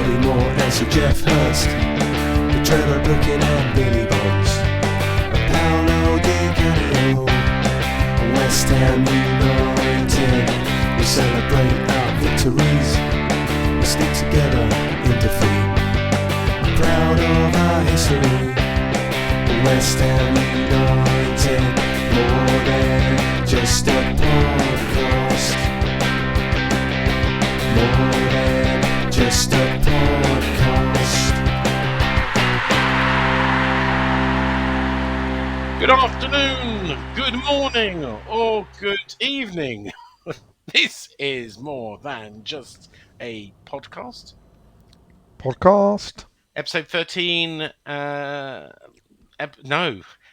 Bobby Moore and Sir Jeff Hurst, the Trevor Brooking and Billy Bonds, Paolo Di Canio, West Ham United. We celebrate our victories, we stick together in defeat. Proud of our history, West Ham United, more than just a podcast. More than just a podcast. Good afternoon, good morning, or good evening. This is more than just a podcast. Episode 13,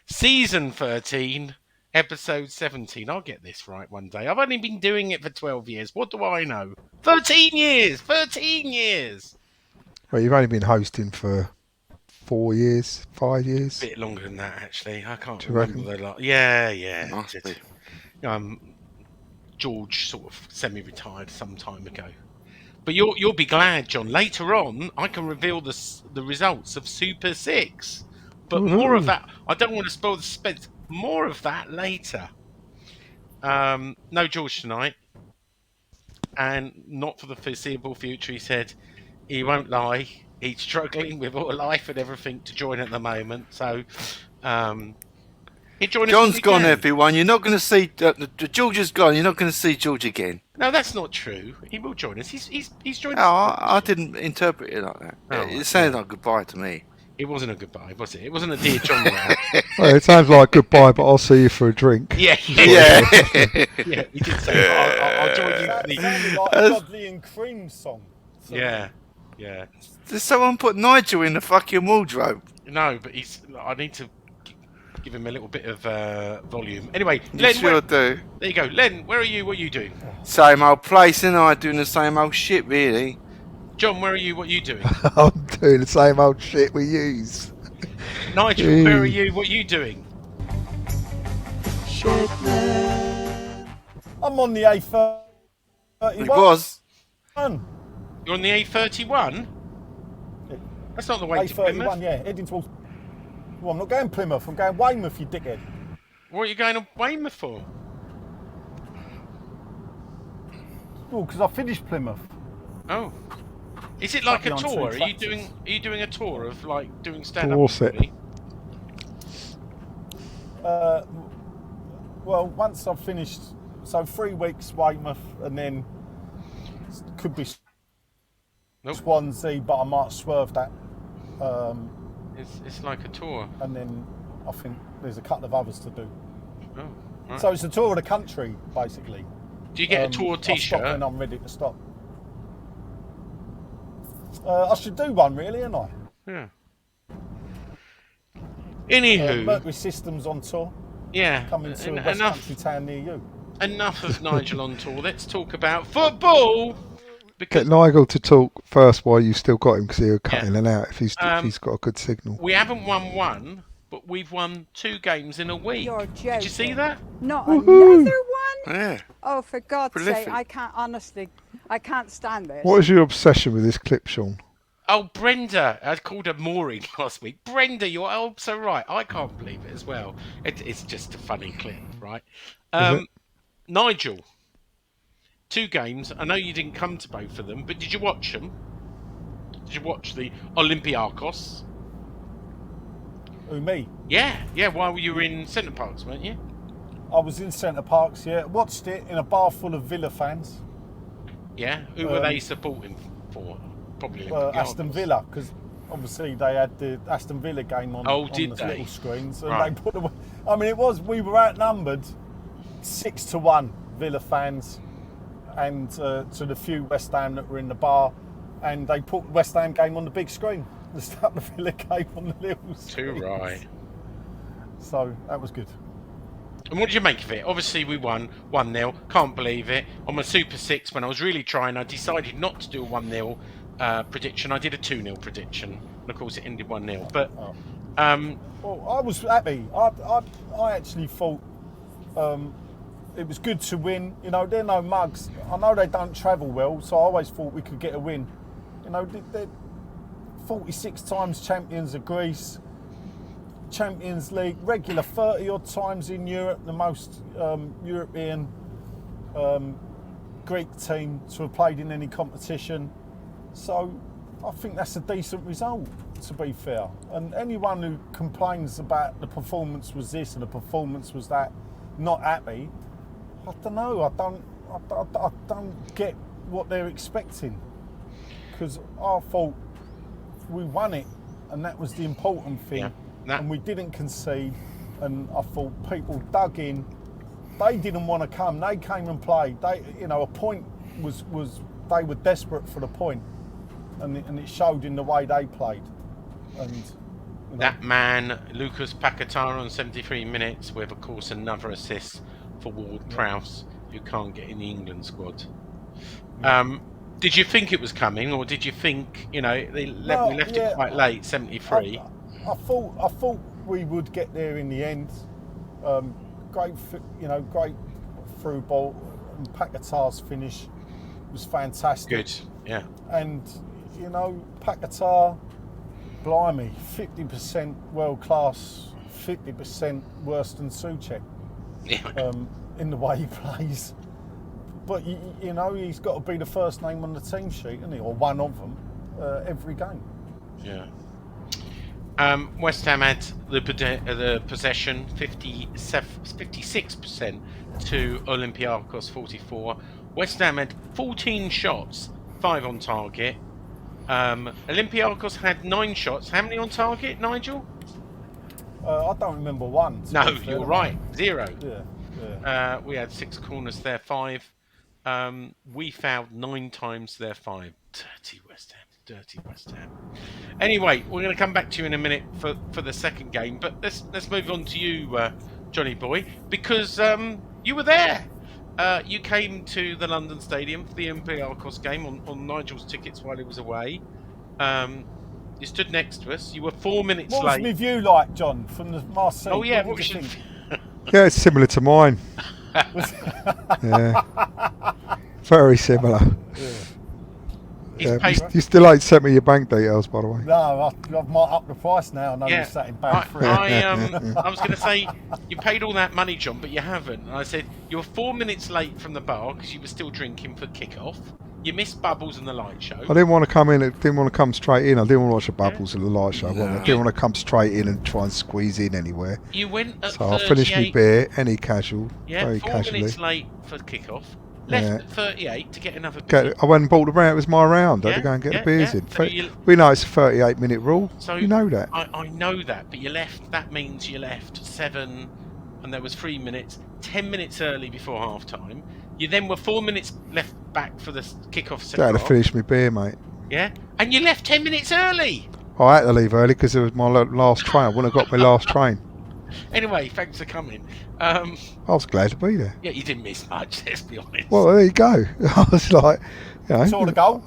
season 13, episode 17. I'll get this right one day. I've only been doing it for 12 years. What do I know? 13 years! 13 years! Well, you've only been hosting for 4 years, 5 years? A bit longer than that, actually. I can't Do you remember reckon? the lot. Yeah. Must be. George sort of semi-retired some time ago. But you'll be glad, John. Later on, I can reveal the results of Super 6. But more of that. I don't want to spoil the suspense. More of that later. No George tonight. And not for the foreseeable future. He said he won't lie. He's struggling with all life and everything to join at the moment. So he'll join us. John's gone, everyone. You're not going to see... George is gone. You're not going to see George again. No, that's not true. He will join us. He's joined No, us. I didn't interpret it like that. Oh, It sounded like goodbye to me. It wasn't a goodbye, was it? It wasn't a dear John. Well, it sounds like goodbye, but I'll see you for a drink. Yeah. Yeah. Yeah, he did say, I'll join you for the... Sounded like a Dudley and Cream song. So Yeah. Does someone put Nigel in the fucking wardrobe? No, but I need to give him a little bit of volume. Anyway, You Len, sure do. there you go. Len, where are you? What are you doing? Same old place, and I doing the same old shit, really. John, where are you? What are you doing? I'm doing the same old shit we use. Nigel, where are you? What are you doing? I'm on the A31. It was. You're on the A31? That's not the way to A31, Plymouth. yeah, heading towards... Well, I'm not going Plymouth, I'm going Weymouth, you dickhead. What are you going to Weymouth for? Oh, because I finished Plymouth. Oh. Is it like a Fucking on tour? two Are you tractors. doing a tour of like doing stand-up? Dorset. comedy? Well, once I've finished, so 3 weeks Weymouth, and then could be Nope. Swansea, but I might swerve that. It's like a tour. And then I think there's a couple of others to do. Oh. Right. So it's a tour of the country, basically. Do you get a tour I'll stop T-shirt? when I'm ready to stop. I should do one, really, ain't I? Yeah. Anywho, Mercury Systems on tour, yeah. coming to a West Country town near you. Enough of Nigel on tour. Let's talk about football. Because Get Nigel to talk first while you've still got him, because he'll cut in and out if he's got a good signal. we haven't won one, but we've won 2 games in a week. You're joking. Did you see that? Not Woohoo. another one? Yeah. Oh, for God's Prolific. sake, I can't stand this. What is your obsession with this clip, Sean? Oh, Brenda. I called her Maureen last week. Brenda, you're so right. I can't believe it as well. It's just a funny clip, right? Nigel, 2 games. I know you didn't come to both of them, but did you watch them? Did you watch the Olympiacos? Who, me? Yeah. While you were in Centre Parks, weren't you? I was in Centre Parks, yeah. Watched it in a bar full of Villa fans. Yeah. Who were they supporting for? Probably Aston Villa, because obviously they had the Aston Villa game on, Oh, on did the they? little screens. And Right. they put them, I mean, we were outnumbered 6-1 Villa fans, and to the few West Ham that were in the bar, and they put West Ham game on the big screen. They stuck the Villa game on the little screen. Too right. So that was good. And what did you make of it? Obviously, we won 1-0. Can't believe it. On my Super 6, when I was really trying, I decided not to do a 1-0 prediction. I did a 2-0 prediction. And of course, it ended 1-0. But Well, I was happy. I actually thought it was good to win. You know, they're no mugs. I know they don't travel well, so I always thought we could get a win. You know, 46 times champions of Greece, Champions League, regular 30 odd times in Europe, the most European Greek team to have played in any competition. So I think that's a decent result, to be fair. And anyone who complains about the performance was this and the performance was that, not happy, I don't know. I don't get what they're expecting, because I thought we won it, and that was the important thing. Yeah. And we didn't concede. And I thought people dug in. They didn't want to come. They came and played. They, a point was they were desperate for the point, and it showed in the way they played. And that man, Lucas Paquetá, on 73 minutes, with of course another assist for Ward-Prowse, who can't get in the England squad. Did you think it was coming, or did you think we left it quite late, 73? I thought we would get there in the end. Great through ball, and Paquetá's finish was fantastic. Good, yeah. And Paquetá, blimey, 50% world class, 50% worse than Souček. In the way he plays. But he's got to be the first name on the team sheet, isn't he? Or one of them every game. Yeah. West Ham had the possession, 56% to Olympiacos 44. West Ham had 14 shots, 5 on target. Olympiacos had 9 shots. How many on target, Nigel? I don't remember one. No, you're right. 0. Yeah. We had 6 corners, there 5. We fouled 9 times, there 5. Dirty West Ham. Anyway, we're going to come back to you in a minute for the second game, but let's move on to you, Johnny Boy, because you were there. You came to the London Stadium for the Olympiacos game on Nigel's tickets while he was away. You stood next to us. You were 4 minutes late. What was my view like, John, from my seat? Oh yeah, what was your Yeah, it's similar to mine. Yeah, very similar. Yeah. You still ain't sent me your bank details, by the way. No, I've might up the price now. I know you're sat in bank free. I was going to say, you paid all that money, John, but you haven't. And I said, you were 4 minutes late from the bar because you were still drinking for kick-off. You missed Bubbles and the light show. I didn't want to come in. I didn't want to come straight in. I didn't want to watch the Bubbles and the light show. No. I didn't want to come straight in and try and squeeze in anywhere. You went at So I finished my beer, any casual, very 4 casually. minutes late for kick-off. Left at 38 to get another I beer. went and bought the round. It was my round. I had to go and get the beers in. So We know it's a 38-minute rule. So you know that. I know that, but you left. That means you left 7, and there was 3 minutes, 10 minutes early before half time. You then were 4 minutes left back for the kick-off. I had to finish my beer, mate. Yeah, and you left 10 minutes early. I had to leave early because it was my last train. I wouldn't have got my last train. Anyway, thanks for coming. I was glad to be there. Yeah, you didn't miss much, let's be honest. Well, there you go. I was like, Saw the goal?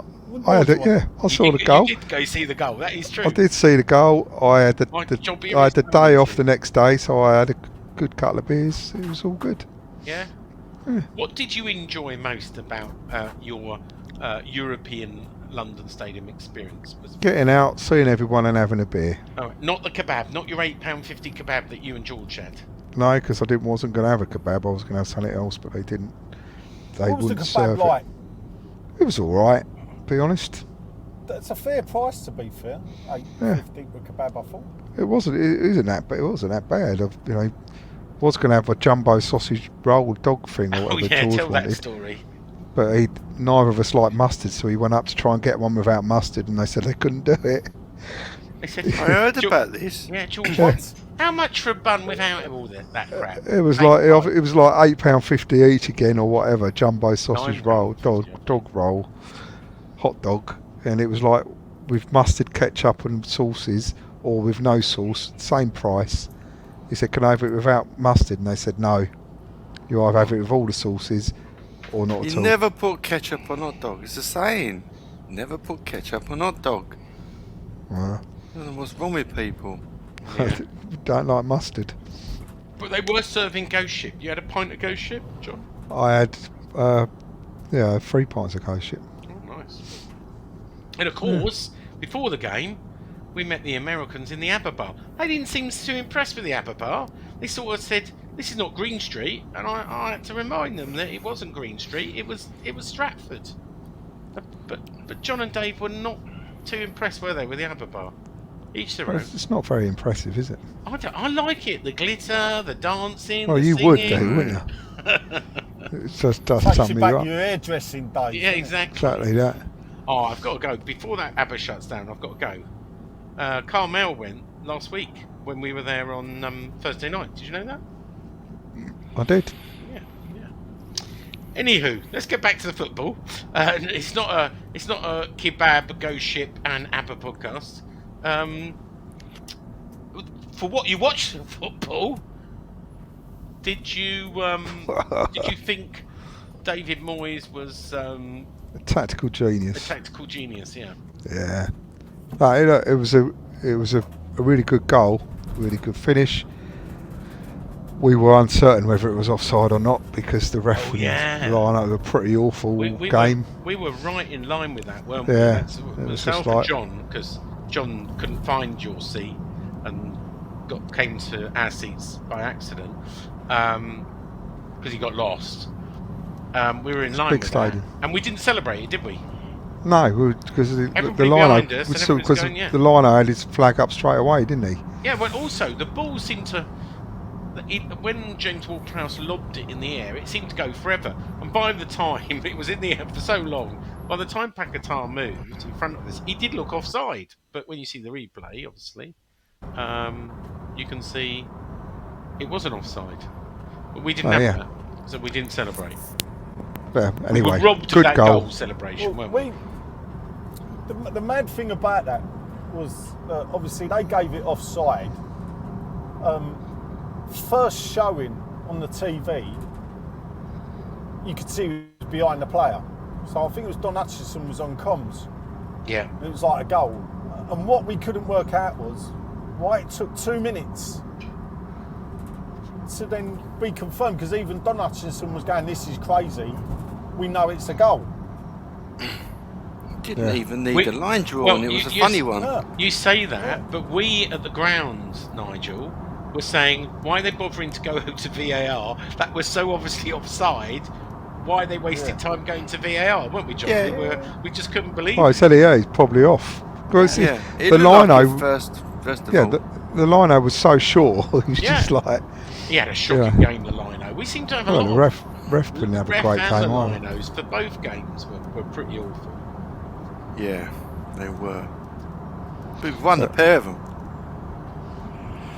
I had it, yeah. I saw the goal. You did go see the goal, that is true. I did see the goal. I had the day off the next day, so I had a good couple of beers. It was all good. Yeah? What did you enjoy most about your European London Stadium experience? Getting out, seeing everyone and having a beer. Oh, not the kebab, not your £8.50 kebab that you and George had. No, because I wasn't going to have a kebab. I was going to have something else, but they didn't. They What was the wouldn't kebab serve like? it. It was all right, to be honest. That's a fair price, to be fair. $8.50 for kebab, I thought. It wasn't. It wasn't that bad. Was going to have a jumbo sausage roll dog thing or whatever George tell wanted. that story. But neither of us liked mustard, so he went up to try and get one without mustard, and they said they couldn't do it. They said, I heard about this. Yeah, George, how much for a bun without all that crap? It was like £8.50 each again, or whatever. Jumbo sausage roll, dog roll, hot dog, and it was like with mustard, ketchup, and sauces, or with no sauce, same price. He said, "Can I have it without mustard?" And they said, "No. You either have it with all the sauces, or not at all." You never put ketchup on hot dog. It's a saying. Never put ketchup on hot dog. Well, I don't know what's wrong with people. Yeah. Don't like mustard. But they were serving Ghost Ship. You had a pint of Ghost Ship, John? I had, 3 pints of Ghost Ship. Oh, nice. And of course, before the game, we met the Americans in the ABBA bar. They didn't seem too impressed with the ABBA bar. They sort of said, "This is not Green Street," and I had to remind them that it wasn't Green Street. It was Stratford. But John and Dave were not too impressed, were they, with the ABBA bar? Each their own. It's not very impressive, is it? I like it. The glitter, the dancing. Well, the you singing. would do, wouldn't you? It just does Takes you something back you up. your hairdressing days. Yeah, doesn't it? exactly. Exactly that. Oh, I've got to go. Before that ABBA shuts down, I've got to go. Carmel went last week when we were there on Thursday night. Did you know that? I did. Yeah. Anywho, let's get back to the football. It's not a kebab, ghost ship, and ABBA podcast. For what you watched the football, did you think David Moyes was A tactical genius. a tactical genius? Yeah. Yeah. No, it was a really good goal, really good finish. We were uncertain whether it was offside or not because the ref and line up a pretty awful game. We were right in line with that, weren't we? Yeah, That's, it was myself just and like- John, because John couldn't find your seat and came to our seats by accident because he got lost. We were in line big with stadium. that, and we didn't celebrate it, did we? No, because the Everybody liner behind us and was still everybody's because going, yeah. the liner had his flag up straight away, didn't he? Yeah, but also the ball seemed to. When James Ward-Prowse lobbed it in the air, it seemed to go forever. And by the time it was in the air for so long, by the time Paquetá moved in front of us, he did look offside. But when you see the replay, obviously, you can see it wasn't offside. But we didn't have that, so we didn't celebrate. But We anyway, were robbed good of that goal. goal celebration, Well, weren't we? the mad thing about that was obviously they gave it offside. First showing on the TV, you could see he was behind the player. So I think it was Don Hutchinson was on comms. Yeah. It was like a goal. And what we couldn't work out was why it took 2 minutes to then be confirmed, because even Don Hutchinson was going, "This is crazy. We know it's a goal." Didn't even need a line drawn. It was a funny one. Yeah. You say that, but we at the ground, Nigel, were saying, why are they bothering to go to VAR? That was so obviously offside. Why they wasted time going to VAR, weren't we, John? Yeah. We just couldn't believe Oh, I it. said, yeah, he's probably off. Because Yeah, it the looked like lino, it first of yeah, all. the lino was so short. He was Yeah. just like, He had a shocking game, the lino. We seem to have a well, lot the of ref didn't have a ref great and game the either. linos for both games were pretty awful. Yeah, they were. We've won a pair of them.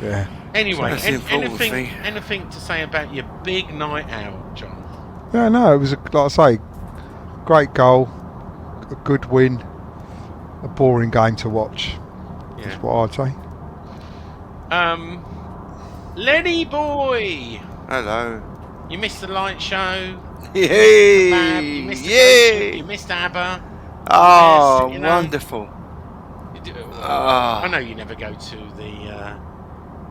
Yeah. Anyway, That's the important thing. anything to say about your big night out, John? Yeah, no, it was, like I say, great goal, a good win, a boring game to watch. Yeah. That's what I'd say. Lenny boy, Hello. you missed the light show. Yay! You missed the Yay! you missed ABBA. Oh, Yes, you know. wonderful. I know you never go to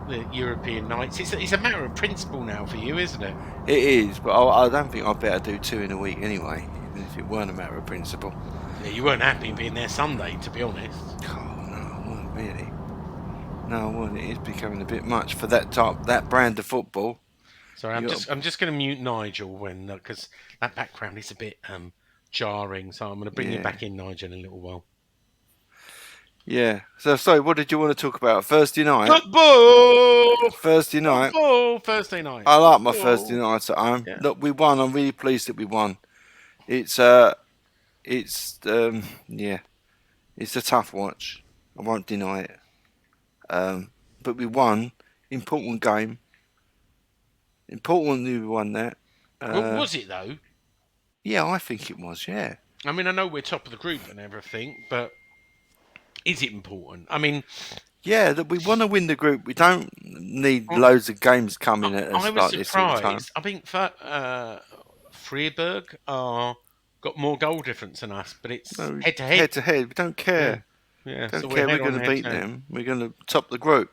the European nights. It's a matter of principle now for you, isn't it? It is, but I don't think I'd better do 2 in a week anyway, even if it weren't a matter of principle. Yeah, you weren't happy being there Sunday, to be honest. Oh, no, I wasn't really. No, I wasn't. It is becoming a bit much for that brand of football. Sorry, I'm just going to mute Nigel because that background is a bit jarring. So I'm going to bring you back in, Nigel, in a little while. Yeah. So, sorry, what did you want to talk about? Thursday night? Football. Thursday night. Football. Thursday night. I like my Football. Thursday nights at home. Yeah. Look, we won. I'm really pleased that we won. It's it's a tough watch. I won't deny it. But we won. Important game. Important that we won that. Was it though? Yeah, I think it was. Yeah. I mean, I know we're top of the group and everything, but is it important? I mean, Yeah, that we want to win the group. We don't need loads of games coming at us I like was this all the time. surprised. I think Freiburg got more goal difference than us, but it's No, head to head. Head to head. We don't care. Yeah, Don't so care. We're head going on to head beat to head. them. We're going to top the group.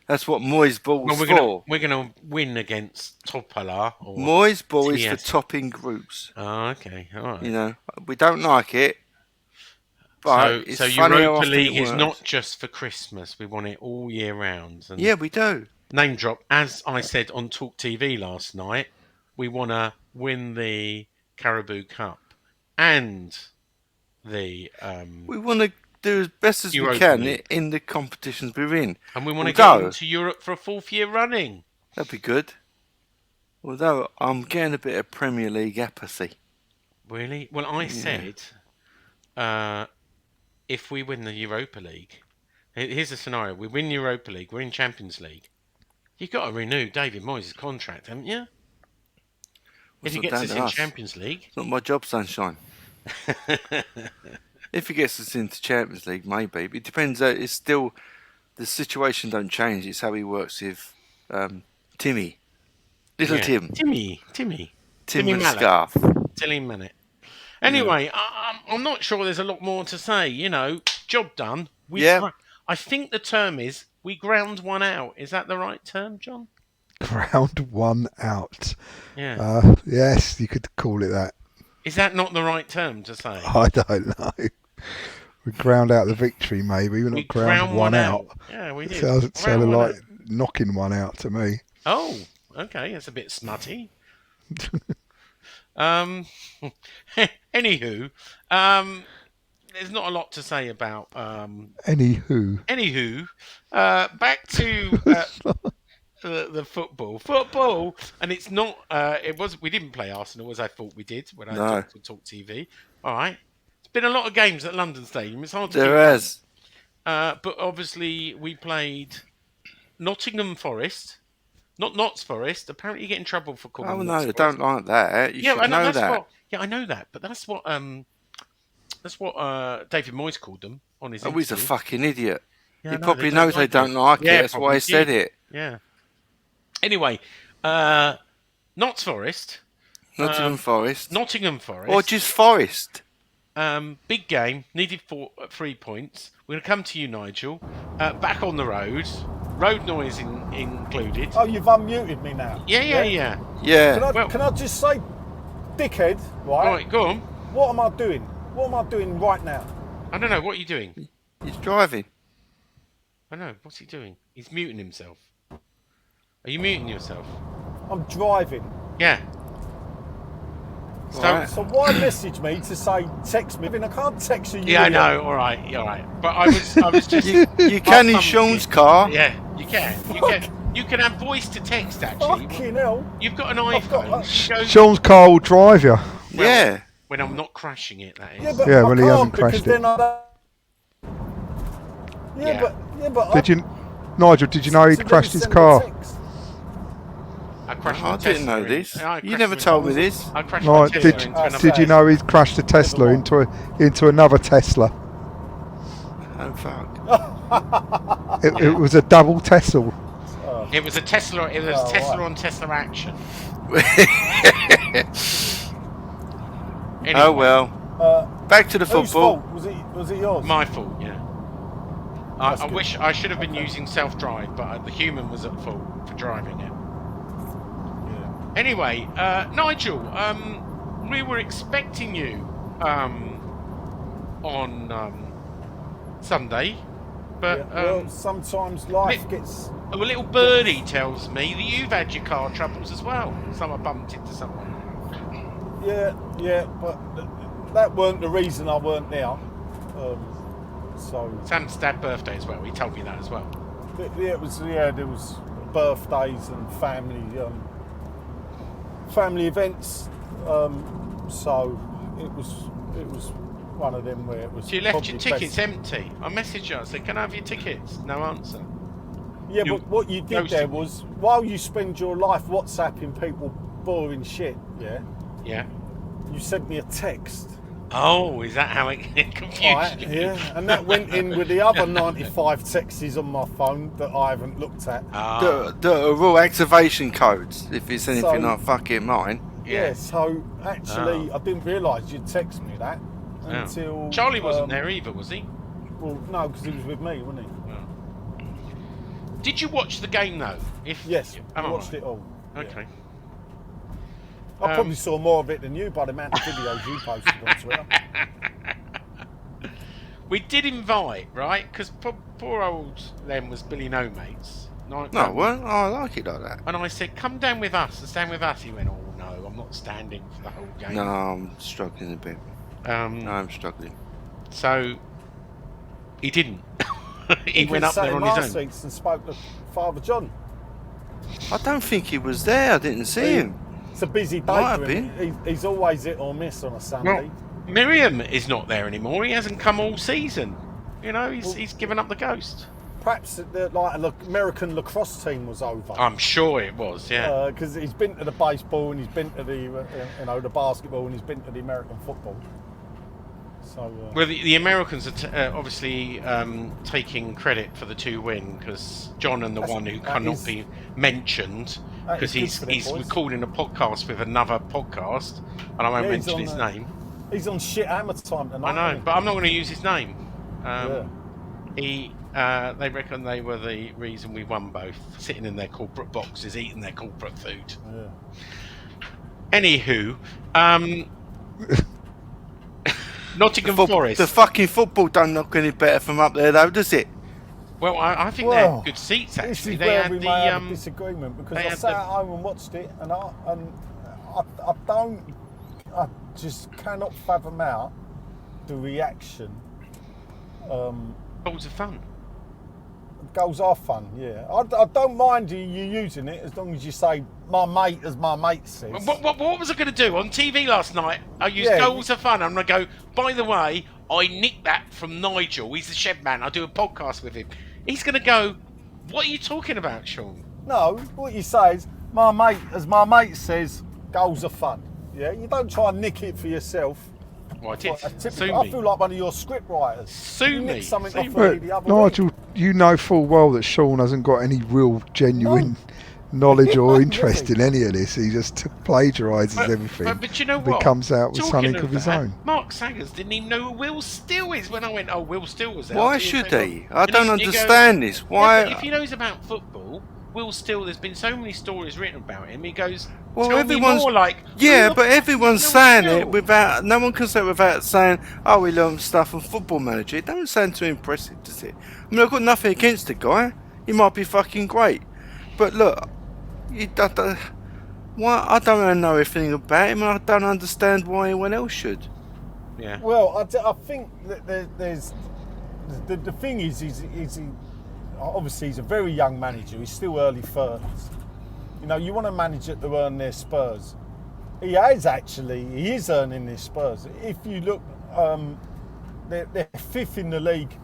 That's what Moyesball's Well, for. we're gonna win against Topala or Moyesball is for TS. topping groups. Oh, okay, all right. You know, we don't like it, But it's So funny how Europa often League it is works. not just for Christmas. We want it all year round. And Yeah, we do. name drop, as I said on Talk TV last night, we want to win the Caribou Cup and the We want to do as best as we Europa can League. in the competitions we're in. And we want to get Although- into Europe for a 4th year running. That'd be good. Although I'm getting a bit of Premier League apathy. Really? Well, I said if we win the Europa League, here's the scenario: we win Europa League, we're in Champions League. You've got to renew David Moyes' contract, haven't you? If he not gets down us to in us. Champions League. It's not my job, sunshine. If he gets us into Champions League, maybe. But it depends. It's still the situation don't change. It's how he works with Timmy, little Yeah. Tim Timmy with the Mallet. scarf. Tilly Minute. Anyway, I'm not sure there's a lot more to say. You know, job done. I think the term is we ground one out. Is that the right term, John? Ground one out. Yeah. Yes, you could call it that. Is that not the right term to say? I don't know. We ground out the victory, maybe. We're not ground one out. Yeah, we did. Sounded like knocking one out to me. Oh, okay. That's a bit smutty. Anywho, there's not a lot to say about. Anywho, back to the football, and it's not. We didn't play Arsenal as I thought we did when I talked to Talk TV. All right, it's been a lot of games at London Stadium. It's hard to. There has. But obviously we played Nottingham Forest. Not Notts Forest. Apparently, you get in trouble for calling. Oh them no, Notts they Forest. don't like that. You should know that. I know that, but that's what David Moyes called them on his. Oh, he's a interview. fucking idiot. Yeah, He no, probably knows they don't like it. That's why he said it. Yeah. Anyway, Notts Forest, Nottingham Forest, or just Forest. Big game. Needed 3 points. We're going to come to you, Nigel. Back on the road. Road noise included. Oh, you've unmuted me now. Yeah. Yeah. Can I just say, dickhead, right? All right, go on. What am I doing? What am I doing right now? I don't know. What are you doing? He's driving. I know. What's he doing? He's muting himself. Are you muting yourself? I'm driving. Yeah. Right. So why message me to say text me? I can't text you. Yeah, I know. All right. But I was just. You can in Sean's car. Yeah, you can. You can have voice to text actually. Fucking hell. You've got an iPhone. Sean's car will drive you. Yeah. When I'm not crashing it, that is. Yeah, but Yeah, I well, he can't hasn't because crashed then it. But Did you, Nigel? Did you know he'd crashed his car? I crashed I my didn't Tesla know in- this. I You crashed never my- told me this. I crashed my Right, Tesla did, into another. did you know he'd crashed a Tesla into another Tesla? Oh fuck. It was a double Tesla. It was a Tesla. It was Oh, Tesla right. on Tesla action. Oh well. Back to the Whose football. fault? Was it yours? My fault. Yeah. I That's good. wish I should have been using self-drive, but the human was at fault for driving it. Yeah. Anyway, Nigel, we were expecting you on Sunday, but Yeah, well, sometimes life gets. a little birdie tells me that you've had your car troubles as well. Someone bumped into someone. Yeah, but that weren't the reason I weren't there. So Sam's dad birthday as well. He told me that as well. there was birthdays and family events. So it was one of them where it was. So you left probably your tickets best. empty. I messaged you. I said, "Can I have your tickets?" No answer. Yeah, You but what you did ghosted there me. was while you spend your life WhatsApping people boring shit. Yeah, Yeah. you sent me a text. Oh, is that how it confused Right, you? yeah, and that went in with the other 95 texts on my phone that I haven't looked at. Ah, The raw activation codes, if it's anything So- like fucking mine. Yeah, so actually, I didn't realise you'd text me that Oh. until Charlie wasn't there either, was he? Well, no, because he was with me, wasn't he? Did you watch the game though? Yes, Oh, I watched right. it all. Okay. I probably saw more of it than you by the amount of videos you posted on Twitter. We did invite, right? Because poor old Len was Billy No Mates. No, well, I like it like that. And I said, come down with us and stand with us. He went, oh no, I'm not standing for the whole game. No, I'm struggling a bit. I'm struggling. So he didn't. he went up there on his own. Seats and spoke to Father John. I don't think he was there. I didn't see him. It's a busy day for him. He's always hit or miss on a Sunday. Well, Miriam is not there anymore. He hasn't come all season. You know, he's given up the ghost. Perhaps the American lacrosse team was over. I'm sure it was, yeah. Because he's been to the baseball and he's been to the basketball and he's been to the American football. So. Well, the Americans are obviously taking credit for the 2-win because John and the one who cannot be mentioned because he's recording a podcast with another podcast and I won't mention his name. He's on shit hammer time tonight. I know, but I'm not going to use his name. They reckon they were the reason we won both, sitting in their corporate boxes, eating their corporate food. Yeah. Anywho, Nottingham Forest. The fucking football don't look any better from up there, though, does it? Well, I think they had good seats, actually. This is where we may have a disagreement, because I sat at home and watched it, and I just cannot fathom out the reaction. Goals are fun. Goals are fun, yeah. I don't mind you using it as long as you say my mate, as my mate says. What was I going to do on TV last night? I used goals are fun. I'm going to go, by the way, I nicked that from Nigel. He's the shed man. I do a podcast with him. He's going to go, what are you talking about, Sean? No, what you say is my mate, as my mate says, goals are fun. Yeah, you don't try and nick it for yourself. Well, I did. I feel like one of your script writers. Sue me. Nigel, you know full well that Sean hasn't got any real genuine knowledge or interest in any of this. He just plagiarises everything. But you know what? He comes out with something of his own. Mark Saggers didn't even know who Will Still is when I went, oh, Will Still was there. Why should he? I don't understand this. Why? Yeah, if he knows about football, Will Still, there's been so many stories written about him. He goes, well, tell me more, like... Yeah, but everyone's saying it without... No one can say it without saying, oh, we learned stuff from Football Manager. It doesn't sound too impressive, does it? I mean, I've got nothing against the guy. He might be fucking great. But look, why? I don't really know anything about him, and I don't understand why anyone else should. Yeah. Well, I think that there's... The thing is obviously he's a very young manager. He's still early 30s. You know, you want a manager to earn their spurs. He is earning their spurs. If you look, they're fifth in the league.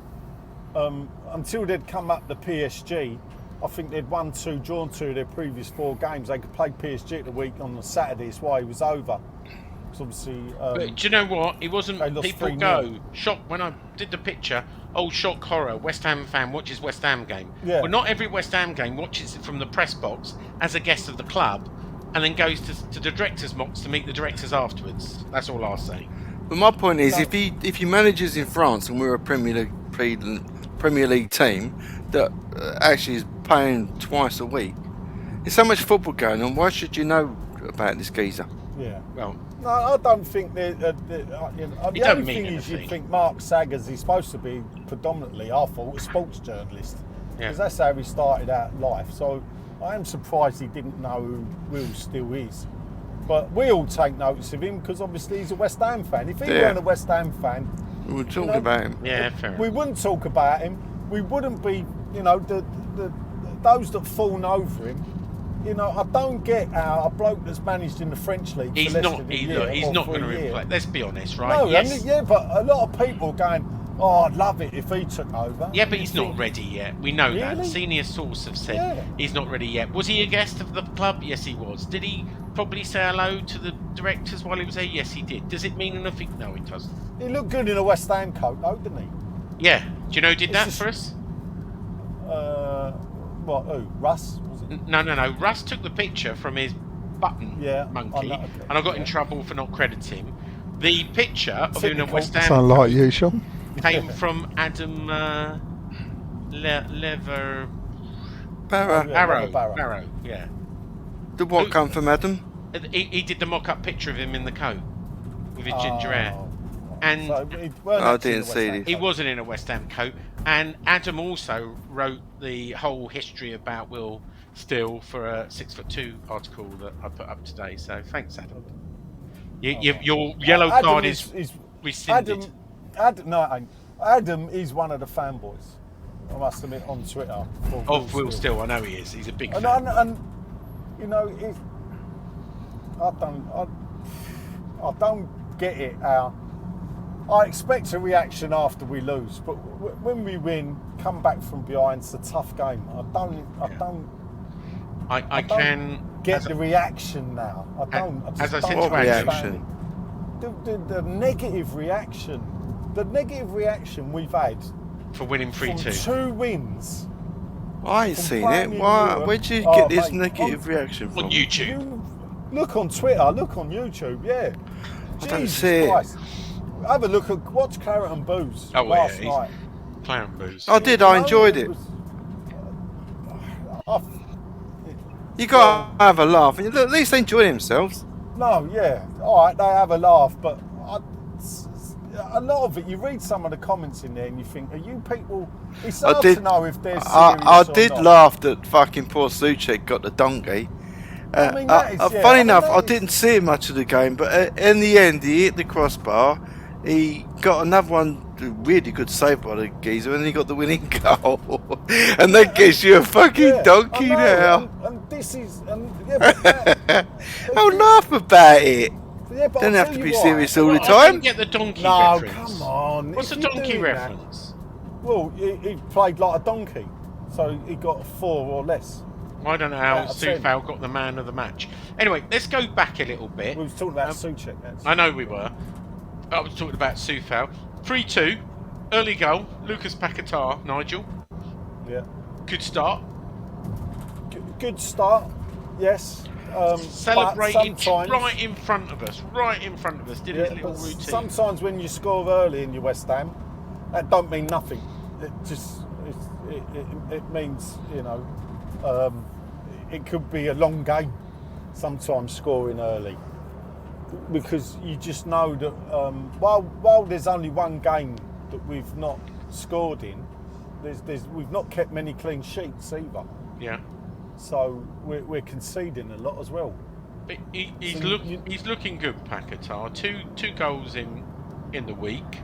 Until they'd come up to PSG, I think they'd won 2, drawn 2 of their previous 4 games. They could play PSG at the week on the Saturday. That's why he was over. Obviously, but do you know what? It wasn't people go shock when I did the picture. Oh, shock horror! West Ham fan watches West Ham game. Yeah. Well, not every West Ham game watches it from the press box as a guest of the club, and then goes to the directors' box to meet the directors afterwards. That's all I'll say. But my point is, if he manages in France and we're a Premier League team that actually is paying twice a week, there's so much football going on. Why should you know about this geezer? Yeah. Well. No, I don't think the only thing is you think Mark Saggers is supposed to be predominantly, I thought, a sports journalist. Because that's how he started out life. So I am surprised he didn't know who Will Still is. But we all take notice of him because obviously he's a West Ham fan. If he weren't a West Ham fan... We would talk about him. Yeah, fair enough. We wouldn't talk about him. We wouldn't be, those that fawn over him. You know, I don't get how a bloke that's managed in the French league he's for less not, than a year he's not going to replace. Let's be honest, right? No, yes. But a lot of people going, oh, I'd love it if he took over. Yeah, but he's not ready yet. We know that. Senior source have said he's not ready yet. Was he a guest of the club? Yes, he was. Did he probably say hello to the directors while he was there? Yes, he did. Does it mean anything? No, it doesn't. He looked good in a West Ham coat, though, didn't he? Yeah. Do you know who did that for us? What? Who? Russ? No. Russ took the picture from his button monkey, and I got in trouble for not crediting him. The picture of him in West Ham sound like you, Sean. Came from Adam Lever Barrow. Yeah. Did what come from Adam? He did the mock-up picture of him in the coat with his ginger hair. And So it weren't I actually didn't the see West Ham this. he coat. wasn't in a West Ham coat. And Adam also wrote the whole history about Will Steele for a 6'2" article that I put up today. So thanks, Adam. Your yellow Adam card is rescinded. Adam is one of the fanboys. I must admit, on Twitter. For Of Will Steele. Steele, I know he is. He's a big fan. And you know, I don't get it. I expect a reaction after we lose, but when we win, come back from behind, it's a tough game. I can get the reaction now. I just as I said don't to understand Adam, it. The negative reaction. The negative reaction we've had for winning from 3-2. 2 wins. I ain't From seen playing it. in Why? Europe. Where'd you Oh, get this mate, negative reaction from? On YouTube. You look on Twitter, look on YouTube, yeah. I don't Jesus see it. Christ. Have a look at watch Claret and Booze Oh, last yeah, night. Clown booze. I did. You I know, enjoyed it. You got to have a laugh, and at least they enjoy themselves. No, yeah, all right, they have a laugh, but a lot of it, you read some of the comments in there and you think, are you people, it's hard to know if they're serious I or did not. laugh that fucking poor Suchek got the donkey. I mean, that is, yeah, funny I mean, enough, that I is- didn't see much of the game, but in the end, he hit the crossbar. He got another one, really good save by the geezer, and he got the winning goal. And that gives you a fucking Yeah, donkey I know, now. and this is, yeah, but that, I'll laugh about it. yeah, but Don't I'll have tell to you be why. serious all the I didn't time. get the donkey No, reference. come on. What's if the you're donkey doing that- reference? Well, he played like a donkey, so he got a 4 or less. I don't know how Out of 10. Sufal got the man of the match. Anyway, let's go back a little bit. We was talking about Suchek. I know we were. I was talking about Sufal. 3-2, early goal, Lucas Paquetá, Nigel. Yeah. Good start. Good start, yes. Celebrating but sometimes, right in front of us. Did his little but routine. sometimes when you score early in your West Ham, that don't mean nothing. It just it means, you know, it could be a long game. Sometimes scoring early, because you just know that while there's only one game that we've not scored in, we've not kept many clean sheets either. Yeah. So we're conceding a lot as well. But he's So looking good, Paquetá. Two goals in the week.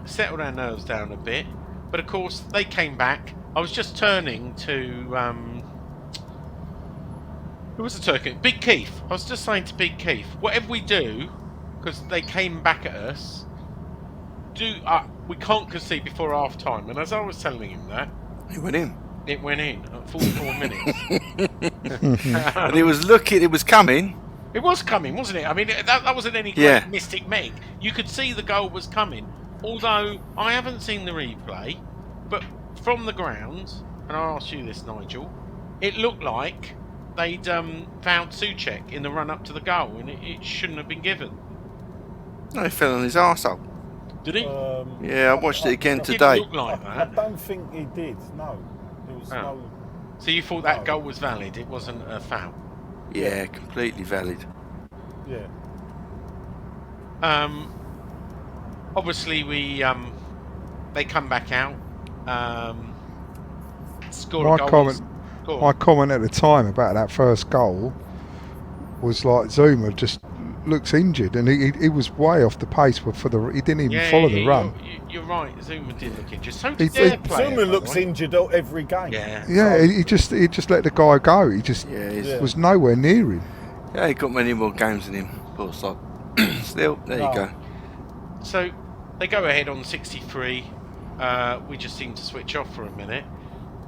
Settled our nerves down a bit. But of course they came back. I was just turning to who was the Turkey? Big Keith. I was just saying to Big Keith, whatever we do, because they came back at us, we can't concede before half time. And as I was telling him that, He went in. it went in at 44 minutes. And it was coming. It was coming, wasn't it? I mean, that wasn't any great mystic meg. You could see the goal was coming. Although I haven't seen the replay, but from the ground, and I asked you this, Nigel, it looked like they'd found Suchek in the run up to the goal, and it shouldn't have been given. No, he fell on his arsehole. Did he? Yeah, I watched it again It today. didn't look like I that. don't think he did. No, there was Oh. no. So you thought that No. goal was valid? It wasn't a foul. Yeah, completely valid. Yeah. Obviously they come back out. Score My a goal. comment, Go on. my comment at the time about that first goal was like Zuma just looks injured, and he was way off the pace he didn't even follow the run. You're right. Zuma did look injured. So He- did their he- player. Zuma looks injured every game. Yeah. Yeah, he just let the guy go. He just Yeah, Yeah. was nowhere near him. yeah, he got many more games than him. Poor sod. Still, there you No. go. So they go ahead on 63. We just seem to switch off for a minute,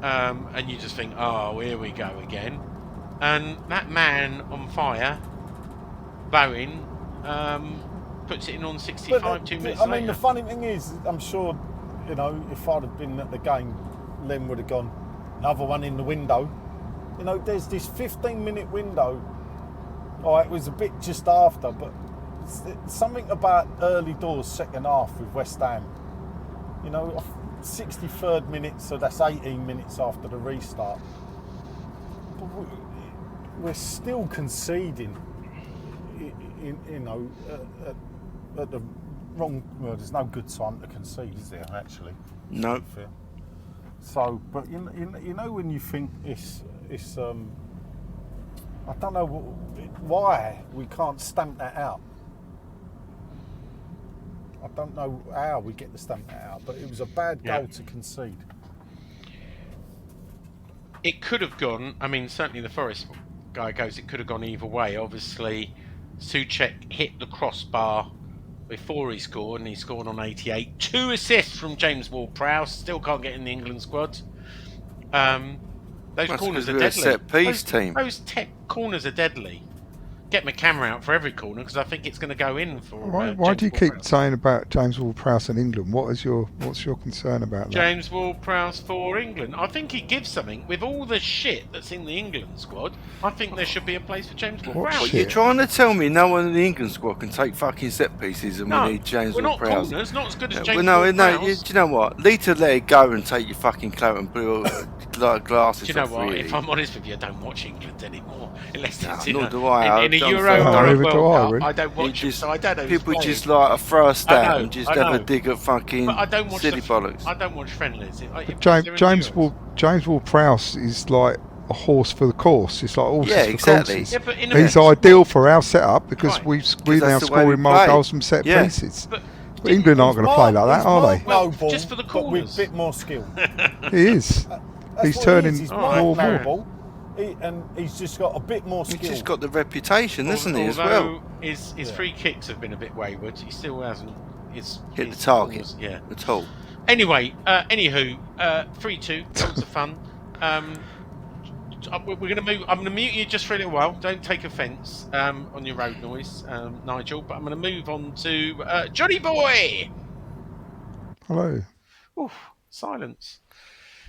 and you just think, "Oh, here we go again." And that man on fire, Bowen, puts it in on 65. 2 minutes I mean, later. the funny thing is, I'm sure, you know, if I'd have been at the game, Len would have gone, another one in the window. You know, there's this 15-minute window. Oh, it was a bit just after, but something about early doors, second half with West Ham. You know, 63rd minute, so that's 18 minutes after the restart. But we're still conceding, you know, at the wrong. Well, there's no good time to concede, is there? Actually, No. to be fair. So, but you know when you think it's I don't know why we can't stamp that out. I don't know how we get to stamp that out, but it was a bad goal to concede. It could have gone. I mean, certainly the Forest guy goes. It could have gone either way. Obviously, Souček hit the crossbar before he scored, and he scored on 88. 2 assists from James Ward-Prowse. Still can't get in the England squad. Those corners are we're a deadly. set-piece team. Those corners are deadly. Get my camera out for every corner because I think it's going to go in for. Why do you keep saying about James Ward-Prowse in England? What's your concern about that? James Ward-Prowse for England. I think he gives something with all the shit that's in the England squad. I think there should be a place for James Ward-Prowse. What, you're trying to tell me no one in the England squad can take fucking set pieces and we need James Ward-Prowse? We're not corners, not as good as James No, Ward-Prowse. do you know what? Need to let it go and take your fucking clout and blue glasses Do you know off, what? really. If I'm honest with you, I don't watch England anymore. Unless it's in nor a, do I. in a I've done Euro so. or a Neither do World I, Cup. really. I don't watch them, so I don't know. People who's just playing. like a first I stab know, and just I have a know. dig at fucking But I don't watch silly bollocks. I don't watch friendlies. James Ward-Prowse is like a horse for the course. It's like horses Yeah, for exactly. courses. Yeah, but in He's a- ideal for our setup because Right. we're that's now the way we scoring more play. goals from set Yeah. pieces. But But England aren't going to play like that, He's are Mark they? Well, Noble, just for the but with corners. a bit more skill. He is. That's He's what turning he is. He's more Mark and more. Noble, and he's just got a bit more skill. He's just got the reputation, isn't he, as well? Although his free kicks have been a bit wayward, he still hasn't his Hit the target. balls, yeah. At all. Anyway, anywho, 3-2, lots of fun. We're going to move. I'm going to mute you just for a little while. Don't take offence on your road noise, Nigel. But I'm going to move on to Johnny Boy. Hello. Oof, silence.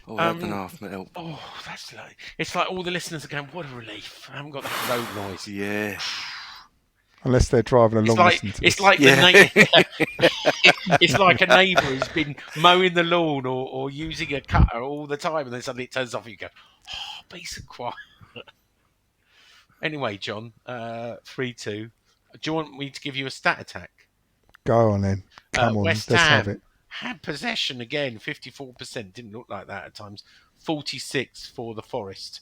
Oh, that didn't half help. Oh, that's like it's like all the listeners are going. What a relief! I haven't got that road noise. Yeah. Unless they're driving along listening to It's us. like Yeah. it's like a neighbour who's been mowing the lawn or using a cutter all the time, and then suddenly it turns off. And you go, oh, peace and quiet. Anyway, John, 3-2. Do you want me to give you a stat attack? Go on then. Come on, West let's have Ham it. had possession again, 54%. Didn't look like that at times. 46 for the Forest.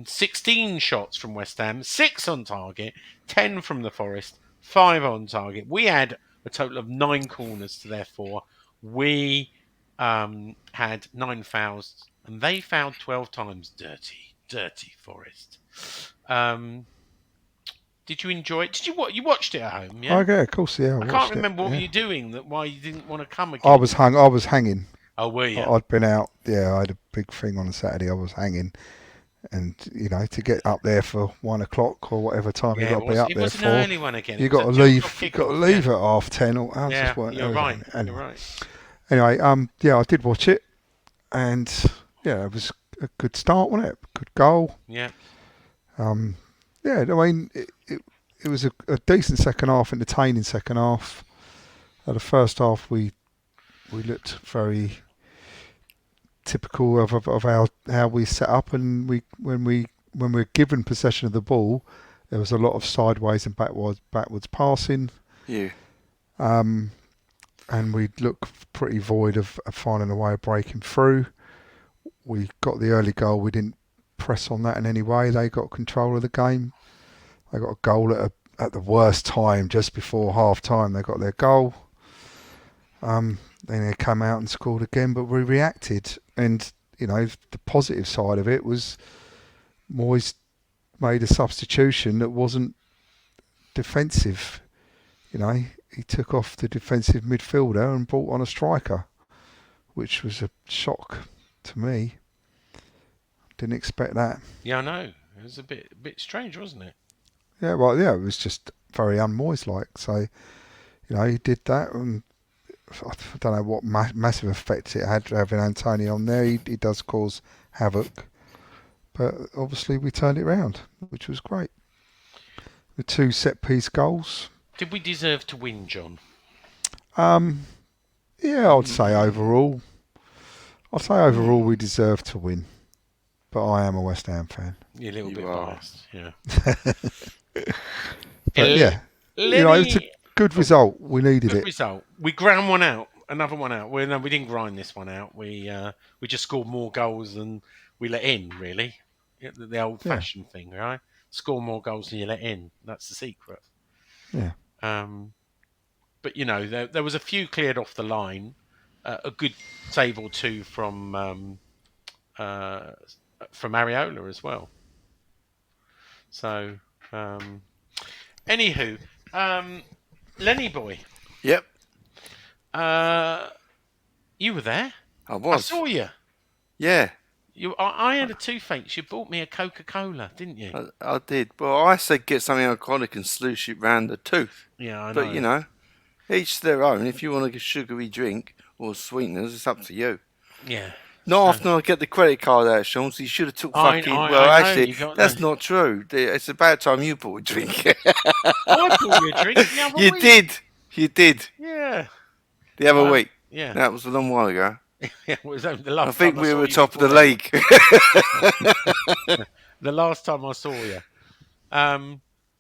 16 shots from West Ham, 6 on target, 10 from the Forest, 5 on target. We had a total of 9 corners to their 4. We had 9 fouls, and they fouled 12 times. Dirty Forest. Did you enjoy it? You watched it at home? Yeah. Okay, of course, yeah. I can't remember what you were doing. Why you didn't want to come again? I was hanging. Oh, were you? I'd been out. Yeah, I had a big thing on a Saturday. I was hanging, and to get up there for 1 o'clock or whatever time you got to be up it there was an for. early one again. You It was got to a 2 leave. o'clock You got to kickoff, leave at 10:30. Or I Yeah, just weren't you're early. right. Anyway. You're right. Anyway, yeah, I did watch it, and yeah, it was a good start, wasn't it? Good goal. Yeah. Yeah, I mean, it was a decent second half, entertaining second half. The first half, we looked very typical of how we set up, and when we're given possession of the ball, there was a lot of sideways and backwards passing. Yeah. And we look pretty void of finding a way of breaking through. We got the early goal. We didn't press on that in any way. They got control of the game. They got a goal at the worst time, just before half time. They got their goal. Then they came out and scored again, but we reacted. And the positive side of it was Moyes made a substitution that wasn't defensive. He took off the defensive midfielder and brought on a striker, which was a shock to me. Didn't expect that. Yeah, I know. It was a bit strange, wasn't it? Yeah, well, yeah, it was just very un-Moyes-like. So, he did that, and I don't know what massive effect it had having Antonio on there. He does cause havoc, but obviously we turned it around, which was great. The 2 set-piece goals. Did we deserve to win, John? Yeah, I'd say overall. We deserve to win, but I am a West Ham fan. You're a little You bit are. biased, yeah. But yeah, it was a good result. We needed Good it. result. We ground one out, another one out. Well, no, we didn't grind this one out. We just scored more goals than we let in. Really, the old-fashioned thing, right? Score more goals than you let in. That's the secret. Yeah. But there was a few cleared off the line. A good save or two from Areola as well. So, anywho, Lenny boy. Yep, You were there. I was. I saw you. Yeah, I had a toothache. You bought me a Coca-Cola, didn't you? I did. Well, I said get something alcoholic and sluice it round the tooth. Yeah, I know. But, you know, each their own. If you want a sugary drink or sweeteners, it's up to you. Yeah. Not often I get the credit card out, Sean, so you should have took fucking... I well, know, actually, you got that's them. not true. It's about time you bought a drink. I bought you a drink the other You week. did. You did. Yeah. The other week. Yeah. That was a long while ago. It was the last I think time we saw were you top of the before league. the last time I saw you.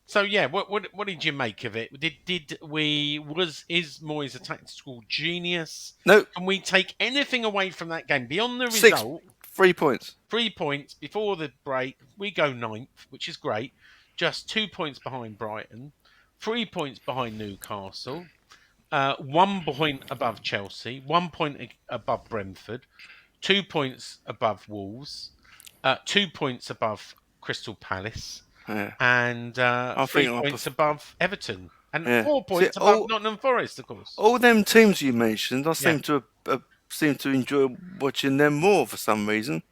So yeah, what did you make of it? Is Moyes a tactical genius? No. Can we take anything away from that game beyond the 6 result? 3 points. 3 points before the break. We go 9th, which is great. Just 2 points behind Brighton, 3 points behind Newcastle, 1 point above Chelsea, 1 point above Brentford, 2 points above Wolves, 2 points above Crystal Palace, Yeah. and 3 points above Everton, and 4 points above Nottingham Forest, of course. All them teams you mentioned, I seem to enjoy watching them more for some reason,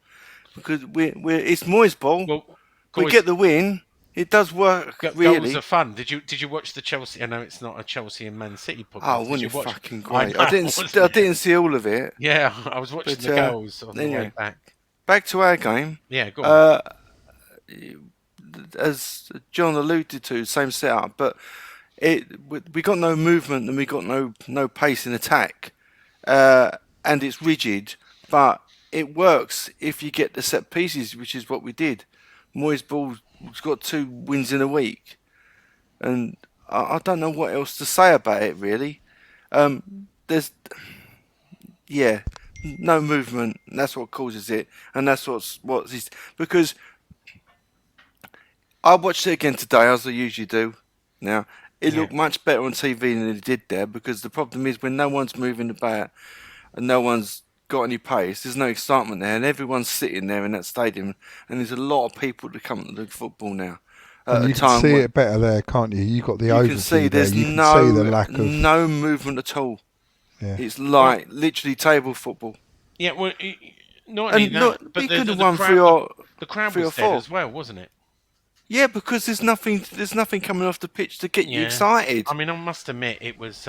because it's Moyesball. Well, we get the win. It does work, really. Goals are fun. Did you watch the Chelsea? I know it's not a Chelsea and Man City podcast. Oh, wasn't it fucking great? I didn't see all of it. Yeah, I was watching the goals on the way back. Back to our game. Yeah, go on. As John alluded to, same setup, but we got no movement and we got no pace in attack, and it's rigid, but it works if you get the set pieces, which is what we did. Moyesball's got 2 wins in a week, and I don't know what else to say about it really. There's no movement, and that's what causes it, and that's what's because I watched it again today, as I usually do. Now it looked much better on TV than it did there, because the problem is when no one's moving about and no one's got any pace, there's no excitement there, and everyone's sitting there in that stadium, and there's a lot of people to come to the football now. You can see it better there, can't you? You got the overview. You can see there's you can see the lack of no movement at all. Yeah. It's like literally table football. Yeah, well, not only that, but you could have the won crowd, the crowd 3 or was 4 dead as well, wasn't it? Yeah, because there's nothing coming off the pitch to get you excited. I mean, I must admit, it was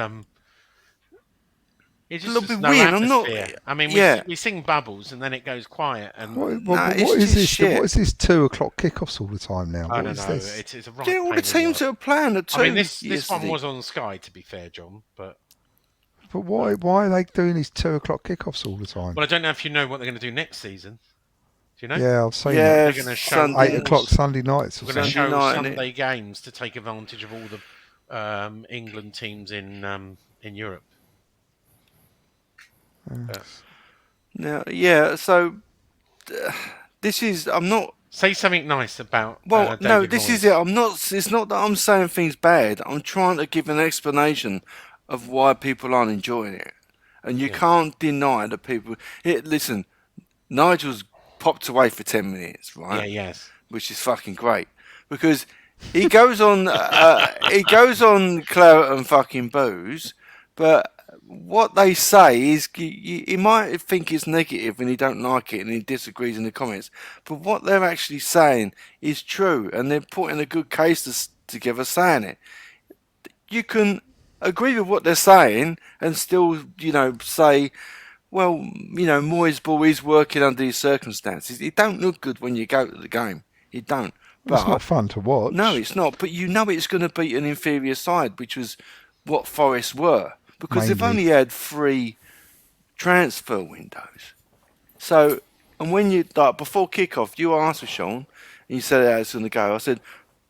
it's just a little bit no weird. atmosphere. I mean, we sing bubbles and then it goes quiet. And what is this? Shit. What is this 2 o'clock kickoffs all the time now? I don't know. This? It's a right. Yeah, all the teams are playing at 2. I mean, this one was on Sky, to be fair, John. But why are they doing these 2 o'clock kickoffs all the time? Well, I don't know if you know what they're going to do next season. Do you know? Yeah, I've seen that. They're going to show 8 o'clock Sunday nights. We're going to show Sunday games to take advantage of all the England teams in Europe. Now, so this is. I'm not. Say something nice about. Well, no, David this Moyes. is it. I'm not. It's not that I'm saying things bad. I'm trying to give an explanation of why people aren't enjoying it, and you can't deny that people. Listen, Nigel's popped away for 10 minutes, right? Yeah, yes. Which is fucking great, because he goes on. He goes on claret and fucking booze, but what they say is he might think it's negative and he don't like it and he disagrees in the comments, but what they're actually saying is true, and they're putting a good case together saying it. You can agree with what they're saying and still, say, well, Moyesball is working under these circumstances. It don't look good when you go to the game. It don't. But it's not fun to watch. No, it's not. But it's going to beat an inferior side, which was what Forest were. Because they've only had 3 transfer windows. So, and when before kickoff, you asked for Sean, and you said how it's going to go. I said,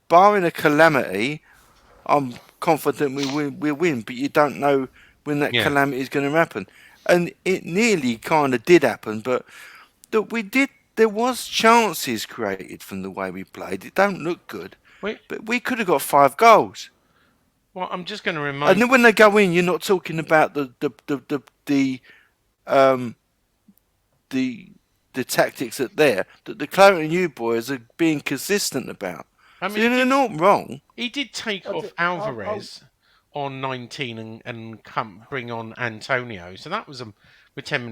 barring a calamity, I'm confident we'll win, but you don't know when that calamity is going to happen. And it nearly kind of did happen, but there was chances created from the way we played. It don't look good, but we could have got 5 goals. Well, I'm just going to remind. And then when they go in, you're not talking about the tactics that the Claret you boys are being consistent about. I mean, so they're not wrong. He did take off Alvarez on 19 and bring on Antonio. So that was with 11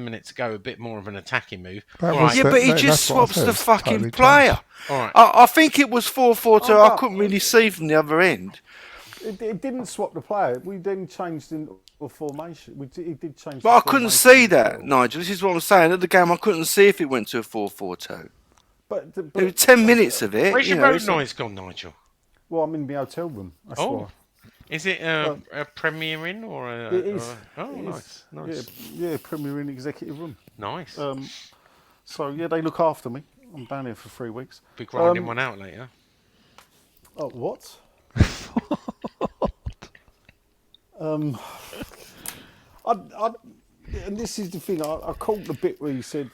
minutes to go, a bit more of an attacking move. But he just swaps the fucking player. All right. I think it was 4-4-2. I couldn't really see from the other end. It didn't swap the player. We then changed into a formation. He did change. But I couldn't see that, Nigel. This is what I'm saying. At the game, I couldn't see if it went to a 4-4-2. But there were 10 minutes of it. Where's your road noise gone, Nigel? Well, I'm in the hotel room. That's why. Is it a Premier Inn or a? It is. Nice. Yeah, Premier Inn executive room. Nice. So yeah, they look after me. I'm down here for 3 weeks. Be grinding one out later. Oh, what? And this is the thing. I caught the bit where you said,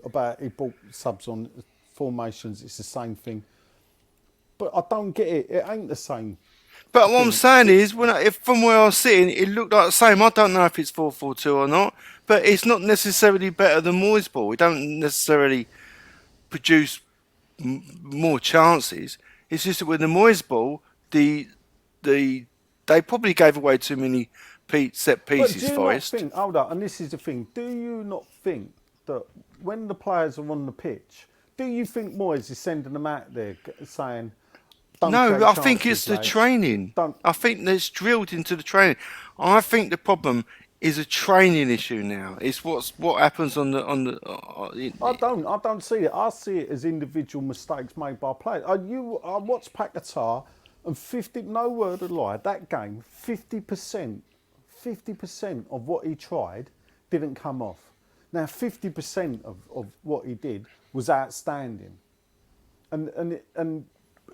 about he bought subs on formations. It's the same thing, but I don't get it. It ain't the same. But what I'm saying is, if from where I was sitting, it looked like the same. I don't know if it's 4-4-2 or not, but it's not necessarily better than Moyesball. We don't necessarily produce more chances. It's just that with the Moyesball, they probably gave away too many set pieces for us. Hold up, and this is the thing. Do you not think that when the players are on the pitch, do you think Moyes is sending them out there saying? No, I think it's the training. I think it's drilled into the training. I think the problem is a training issue now. It's what happens on the. I don't see it. I see it as individual mistakes made by players. I watched Paquetá, and 50. No word of lie. That game, 50% of what he tried didn't come off. Now, 50% of what he did was outstanding, and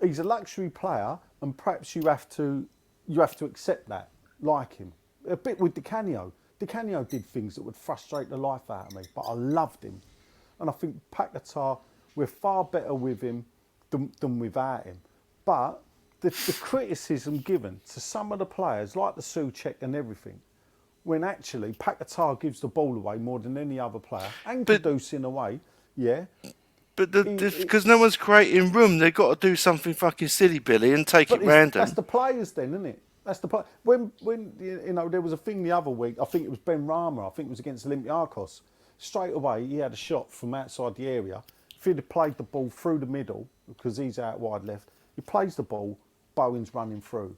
he's a luxury player, and perhaps you have to accept that, like him. A bit with Di Canio. Di Canio did things that would frustrate the life out of me, but I loved him. And I think Paquetá, we're far better with him than without him. But the criticism given to some of the players, like the Souček and everything, when actually Paquetá gives the ball away more than any other player, and Kudus in a way, yeah. But because no one's creating room, they've got to do something fucking silly, Billy, and take it random. That's the players then, isn't it? That's the play. When there was a thing the other week, I think it was Ben Rama, I think it was against Olympiacos. Straight away, he had a shot from outside the area. If he'd have played the ball through the middle, because he's out wide left, he plays the ball, Bowen's running through.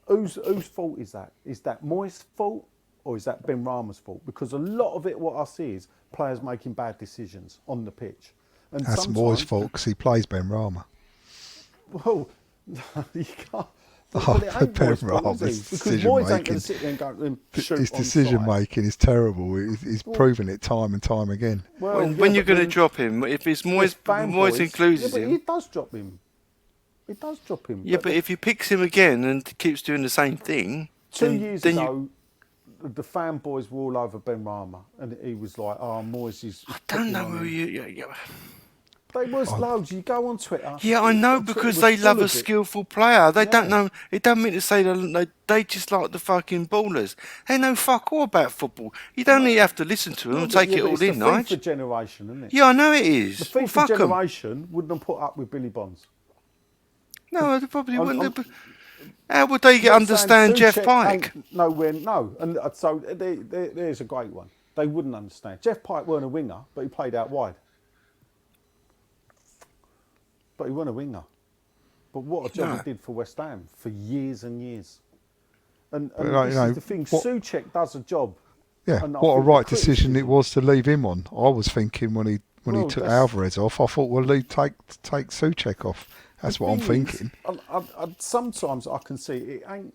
Whose fault is that? Is that Moyes' fault, or is that Ben Rama's fault? Because a lot of it, what I see is players making bad decisions on the pitch. And that's Moyes' fault because he plays Ben Rama. Well, you can't. Ben Rama's decision making. His decision making is terrible. He's proven it time and time again. Well, when you're going to drop him, if it's Moyes includes him, he does drop him. He does drop him. Yeah, but if he picks him again and keeps doing the same thing, 2 years ago, the fanboys were all over Ben Rama, and he was like, "Oh, Moyes is." I don't know who you. There was loads. You go on Twitter. Yeah, I know, because they love a skillful player. They don't know. It don't mean to say they just like the fucking ballers. They know fuck all about football. You don't even have to listen to them and take it all in, Nigel. It's the FIFA generation, isn't it? Yeah, I know it is. The FIFA generation wouldn't have put up with Billy Bonds. No, they probably wouldn't. How would they understand Jeff Pike? No, and so there's a great one. They wouldn't understand. Jeff Pike weren't a winger, but he played out wide. But he wasn't a winger. But what a job he did for West Ham for years and years. And this is the thing. Souček does a job. Yeah, what a right decision it was to leave him on. I was thinking when he took Alvarez off, I thought, well, take Souček off. That's what I'm thinking. Sometimes I can see it ain't.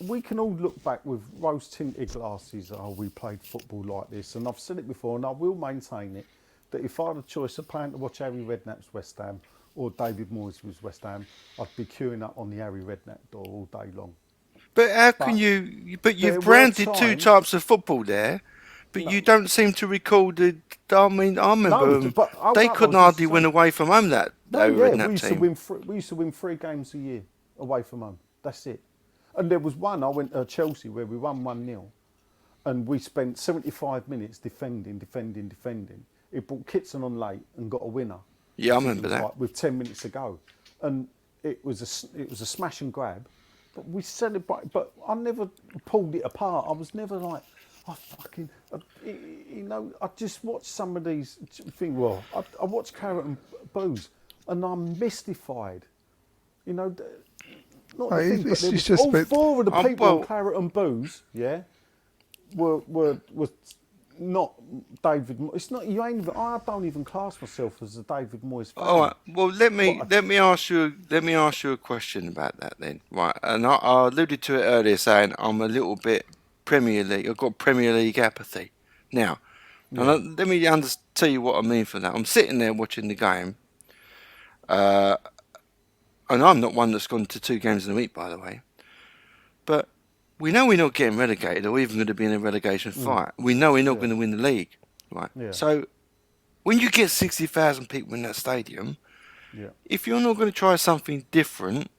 We can all look back with rose-tinted glasses. Oh, we played football like this, and I've said it before, and I will maintain it. That if I had a choice of paying to watch Harry Redknapp's West Ham or David Moyes was West Ham, I'd be queuing up on the Harry Redknapp door all day long. But how can But you? But you've there were branded two times- types of football there, but you don't seem to recall the. I mean, I remember but hold they up, couldn't I was hardly just win saying- away from home that No, Harry yeah, Redknapp we used to team. win. We used to win 3 games a year away from home. That's it. And there was one I went to Chelsea where we won 1-0, and we spent 75 minutes defending. It brought Kitson on late and got a winner. Yeah, I It was remember that. like with 10 minutes to go, and it was a smash and grab. But we celebrated. But I never pulled it apart. I was never like, I just watched some of these things. Well, I watched Carrot and Booze, and I'm mystified. You know, not the thing, but there was just all bit- 4 of the people well- on Claret and Booze, yeah, were not David. It's not. You ain't even. I don't even class myself as a David Moyes fan. All right. Well, let me ask you a question about that then. Right, and I alluded to it earlier, saying I'm a little bit Premier League. I've got Premier League apathy. Now, let me tell you what I mean for that. I'm sitting there watching the game, and I'm not one that's gone to 2 games in a week, by the way. But we know we're not getting relegated, or even going to be in a relegation fight. We know we're not going to win the league, right? Yeah. So when you get 60,000 people in that stadium, if you're not going to try something different,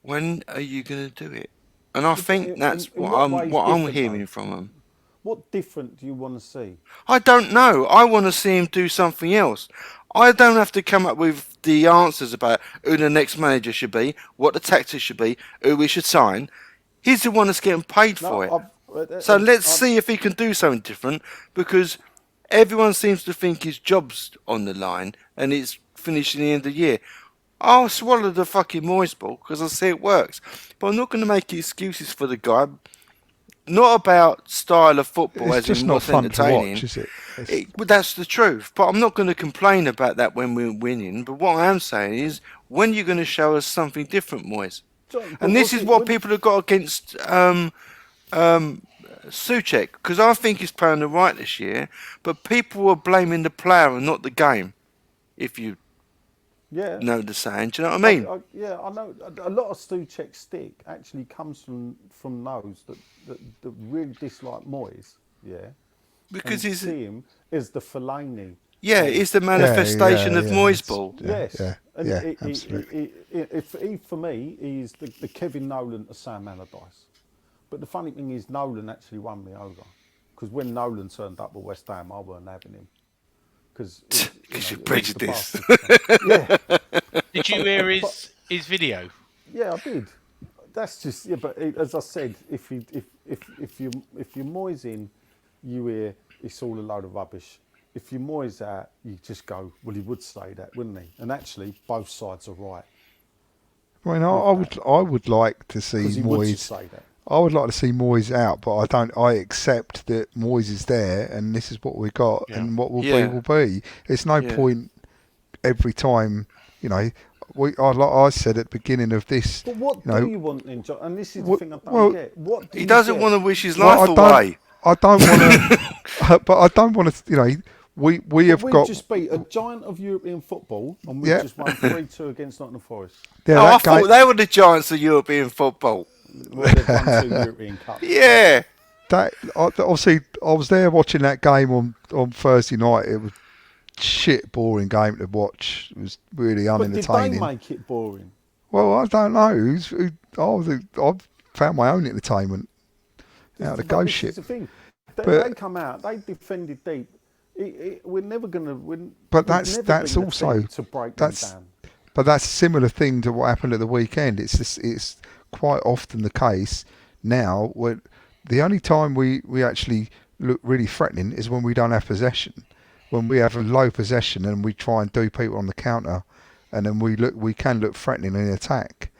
when are you going to do it? And I think that's in what what ways I'm different, hearing though? from them. What different do you want to see? I don't know. I want to see him do something else. I don't have to come up with the answers about who the next manager should be, what the tactics should be, who we should sign. He's the one that's getting paid for it. So let's see if he can do something different, because everyone seems to think his job's on the line and it's finishing the end of the year. I'll swallow the fucking Moyesball because I see it works. But I'm not going to make excuses for the guy. Not about style of football, It's as just in not what's fun to entertaining. watch, is it? But that's the truth. But I'm not going to complain about that when we're winning. But what I am saying is, when you're going to show us something different, Moyes? And this is what people have got against Souček, because I think he's playing the right this year. But people are blaming the player and not the game. If you know the saying, do you know what I mean? I know. A lot of Souček's stick actually comes from those that really dislike Moyes, Because and he's see him as the Fellaini. it's the manifestation of yeah, Moyesball. Yes. And absolutely. For me, he's the Kevin Nolan to Sam Allardyce. But the funny thing is, Nolan actually won me over. Because when Nolan turned up at West Ham, I weren't having him. Because you're prejudiced. Yeah. Did you hear his video? Yeah, I did. That's just But as I said, if you Moyes in, you hear it's all a load of rubbish. If you Moyes out, you just go, well, he would say that, wouldn't he? And actually, both sides are right. I mean, I would like to see Because he would just Moyes. say that. I would like to see Moyes out, but I don't. I accept that Moyes is there, and this is what we got, and what will be will be. It's no point every time, like I said at the beginning of this. But what do you want then, John? And this is the thing I don't well, get. What do He you doesn't get? want to wish his life away. I don't want to, but I don't want to. We have got. just beat a giant of European football, and we just won 3-2 against Nottingham Forest. Yeah, I thought they were the giants of European football. Well, they've won 2 European Cups. Yeah. Obviously, I was there watching that game on Thursday night. It was shit, boring game to watch. It was really unentertaining. But did they make it boring? Well, I don't know. I've found my own entertainment out of the ghost shit. The thing. They come out. They defended deep. We're never going to win. But that's also to break them down. But that's a similar thing to what happened at the weekend. It's quite often the case now where the only time we actually look really threatening is when we don't have possession. When we have a low possession and we try and do people on the counter, and then we can look threatening in attack,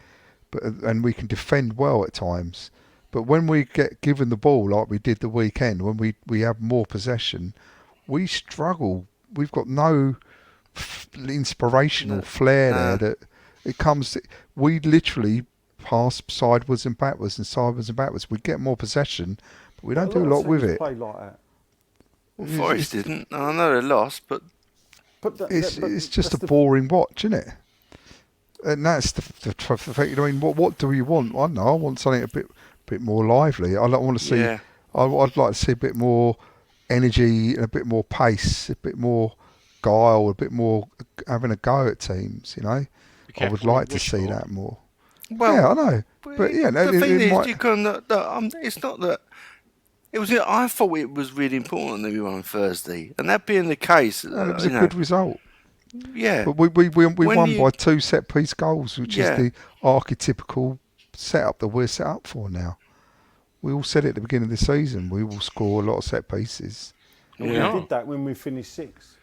and we can defend well at times. But when we get given the ball like we did the weekend, when we have more possession, we struggle. We've got no inspirational flair there that it comes. We literally pass sideways and backwards and sideways and backwards. We get more possession, but we don't do a lot with it. Play like that. Well, Forest didn't. I know they lost, but it's just a boring watch, isn't it? And that's the fact. I mean, what do you want? I don't know. I want something a bit more lively. I don't want to see. Yeah. I'd like to see a bit more energy, and a bit more pace, a bit more guile, a bit more having a go at teams. You know, I would like to see that more. Well, yeah, I know, but yeah, the thing is, might... you can. It's not that. It was. I thought it was really important that we won Thursday, and that being the case, it was a good result. Yeah, but we won by 2 set piece goals, which is the archetypical setup that we're set up for now. We all said it at the beginning of the season. We will score a lot of set pieces. And we did that when we finished 6th.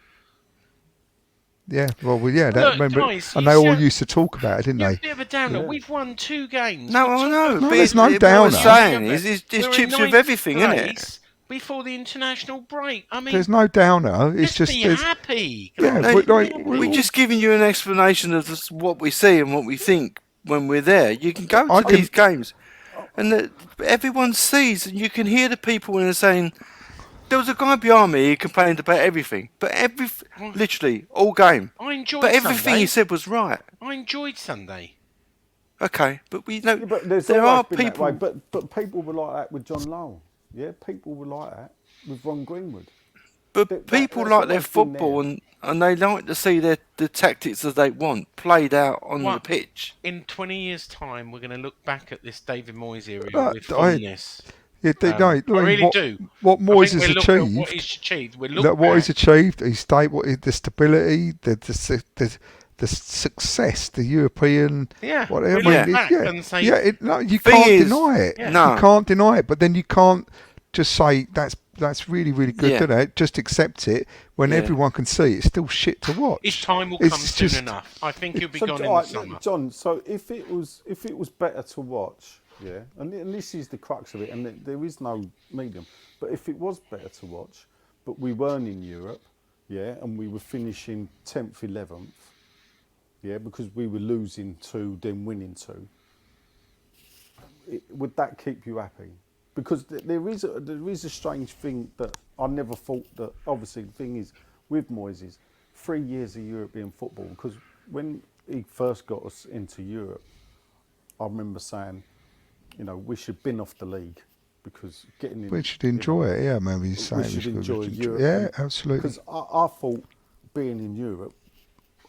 Yeah, well, Remember, guys, and they all used to talk about it, didn't they? Bit of a downer. Yeah. We've won 2 games. No, I know. No, there's no downer. What I'm saying is it chips with everything, isn't it? Before the international break, I mean, there's no downer. It's just be happy. Yeah, we're just giving you an explanation of what we see and what we think when we're there. You can go to these games, and everyone sees, and you can hear the people when they're saying. There was a guy behind me who complained about everything, but literally all game. I enjoyed. But everything Sunday. he said was right. I enjoyed Sunday. Okay, but we know but there are people. But people were like that with John Lowell. Yeah, people were like that with Ron Greenwood. But people like their football and they like to see the tactics that they want played out on the pitch. In 20 years' time, we're going to look back at this David Moyes era with fondness. Yeah, I really do. What Moyes has achieved. What he's achieved. What he's achieved. The stability, the success, the European. Yeah. Whatever. You can't deny it. Yeah. No. You can't deny it. But then you can't just say that's really, really good. Yeah. Don't it? Just accept it when everyone can see it's still shit to watch. His time will come soon enough. I think he'll be gone in the summer. John, so if it was better to watch. Yeah, and this is the crux of it, and there is no medium. But if it was better to watch, but we weren't in Europe, yeah, and we were finishing 10th, 11th, yeah, because we were losing 2, then winning 2, would that keep you happy? Because there is a strange thing that I never thought that. Obviously, the thing is with Moyes is 3 years of European football. Because when he first got us into Europe, I remember saying, we should bin off the league because getting in. We should enjoy it, yeah. Maybe you say we should enjoy Europe. Yeah, absolutely. Because I thought being in Europe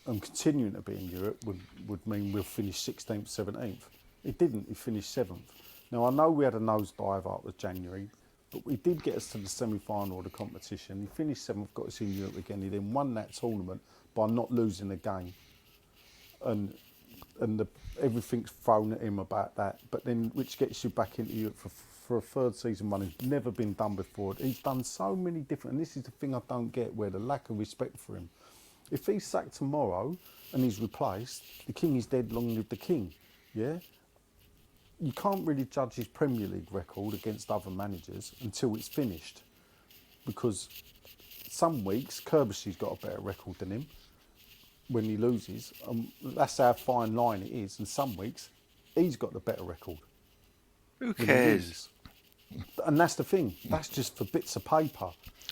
and continuing to be in Europe would mean we'll finish 16th, 17th. It didn't. We finished 7th. Now I know we had a nosedive after January, but we did get us to the semi-final of the competition. He finished 7th, got us in Europe again. He then won that tournament by not losing a game, and everything's thrown at him about that, but then which gets you back into Europe for a 3rd season running. Never been done before. He's done so many different, and this is the thing I don't get, where the lack of respect for him. If he's sacked tomorrow and he's replaced, the king is dead, long live the king. Yeah, you can't really judge his Premier League record against other managers until it's finished, because some weeks Kerbishy's got a better record than him. When he loses, that's how fine line it is. And some weeks, he's got the better record. Who cares? And that's the thing. That's just for bits of paper.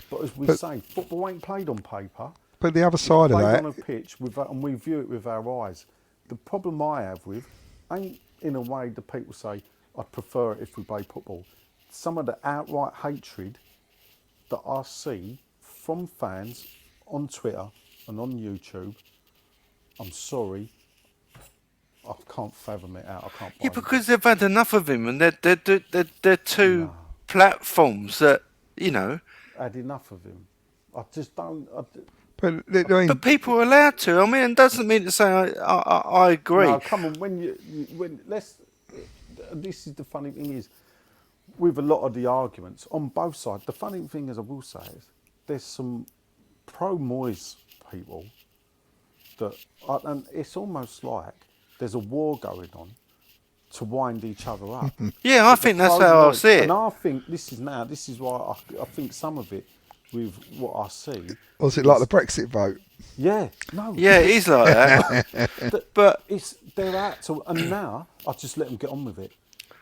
But as we say, football ain't played on paper. But the other side of that, on a pitch, and we view it with our eyes. The problem I have with ain't in a way the people say I'd prefer it if we play football. Some of the outright hatred that I see from fans on Twitter and on YouTube. I'm sorry, I can't fathom it out. I can't. Yeah, because they've had enough of him, and they're two platforms that had enough of him. I just don't. But people are allowed to. I mean, it doesn't mean to say I agree. No, come on. This is the funny thing is, with a lot of the arguments on both sides. The funny thing, as I will say, is there's some pro-Moyes people. And it's almost like there's a war going on to wind each other up. Yeah, I think that's how I see it. And I think this is why I think some of it with what I see. Was it like the Brexit vote? Yeah, no. Yeah, it is like that. but they're out to, and now I just let them get on with it,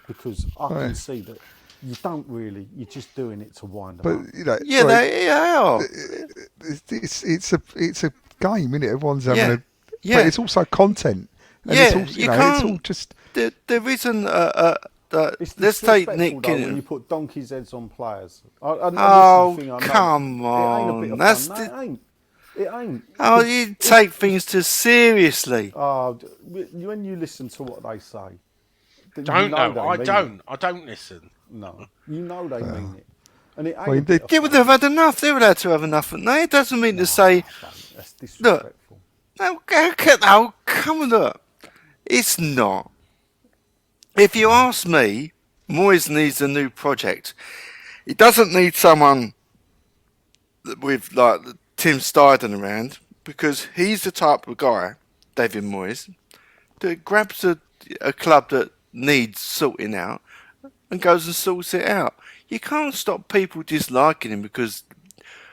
because I can see that you don't really, you're just doing it to wind them up. But they are. It's a game, isn't it? Everyone's having Yeah. a. Yeah. But it's also content. And Yeah, it's also, you it's all can't- just. There isn't It's let's take disrespectful Nick though when Kinnon. you put donkey's heads on players. And Oh, this is the thing I know. come It ain't a on. bit of That's fun. No, the- it ain't. It ain't. Oh, 'Cause you take things too seriously. when you listen to what they say, you Don't know know. they mean it. I don't listen. No, you know they mean it, and it ain't. Well, a bit of They would fun. have had enough. They would have had to have enough. No, it doesn't mean to say, That's disrespectful. oh, come on, look. It's not. If you ask me, Moyes needs a new project. He doesn't need someone with like Tim Steidten around, because he's the type of guy, David Moyes, that grabs a club that needs sorting out and goes and sorts it out. You can't stop people disliking him because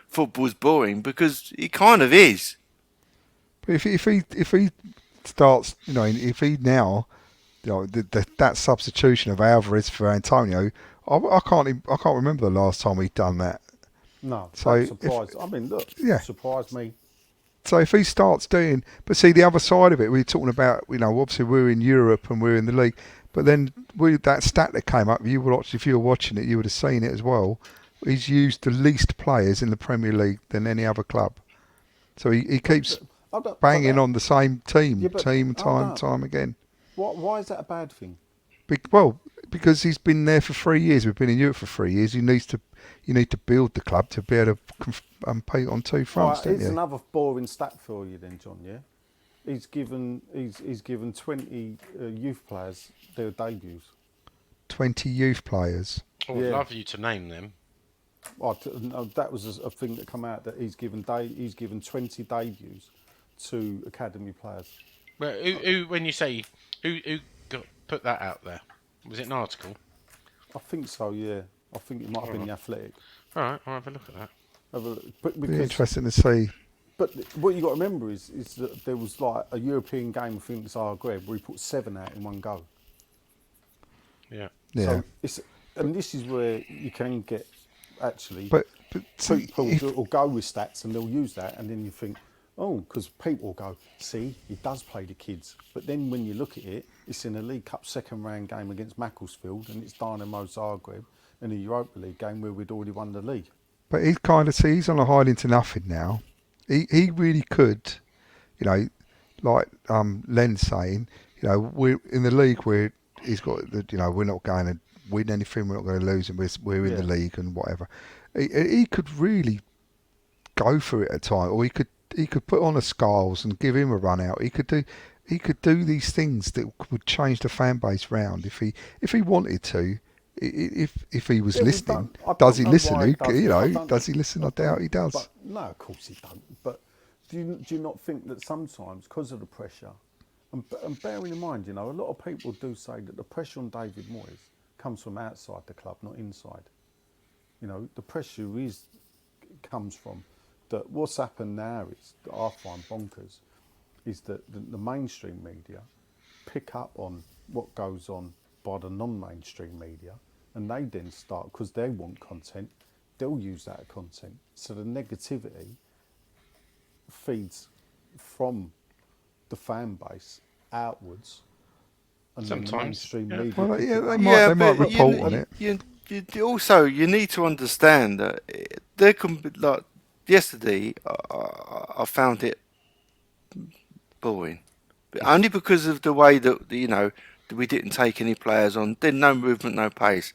football's boring, because it kind of is. But if he starts, if he now, that substitution of Alvarez for Antonio, I can't remember the last time he'd done that. No, So that surprised. I mean, look, Yeah. surprised me. So if he starts doing, but see the other side of it, we're talking about, obviously we're in Europe and we're in the league, but then that stat that came up, if you were watching it, you would have seen it as well. He's used the least players in the Premier League than any other club. So he keeps banging on the same team, time again. Why is that a bad thing? Because he's been there for 3 years. We've been in Europe for 3 years. You need to build the club to be able to compete on two fronts, don't Here's you? another boring stat for you then, John. Yeah, he's given 20 youth players their debuts. 20 youth players. I would Yeah. love you to name them. No, that was a thing that come out, that he's given 20 debuts to academy players. Well, who when you say who put that out there? Was it an article? I think so. Yeah, I think it might have been the Athletic. All right, I'll have a look at that. But Be because interesting to see. But what you got to remember is that there was like a European game, I think it's Zagreb, where he put 7 out in one go. Yeah. Yeah. So and this is where you can get actually But see, people if- will go with stats and they'll use that, and then you think, oh, because people will go, see, he does play the kids. But then when you look at it, it's in a League Cup second round game against Macclesfield, and it's Dynamo Zagreb, and a Europa League game where we'd already won the league. But he's on a hiding to nothing now. He really could, like Len's saying, we're in the league where he's got we're not going to win anything, we're not going to lose, and we're in the league and whatever. He could really go for it at times, or he could put on a Skulls and give him a run out. He could do these things that would change the fan base round if he wanted to. If he was listening, does he listen? Does he listen? I doubt he does. But, no, of course he don't. But do you not think that sometimes, because of the pressure, and bearing in mind, a lot of people do say that the pressure on David Moyes comes from outside the club, not inside. The pressure comes from that. What's happened now is, that I find bonkers, is that the mainstream media pick up on what goes on by the non-mainstream media, and they then start, because they want content, they'll use that content. So the negativity feeds from the fan base outwards, and then the Sometimes, mainstream yeah. media. Well, pick yeah, it they up. might but report on it. You need to understand that there can be, like yesterday, I found it boring, but only because of the way that we didn't take any players on. Then no movement, no pace.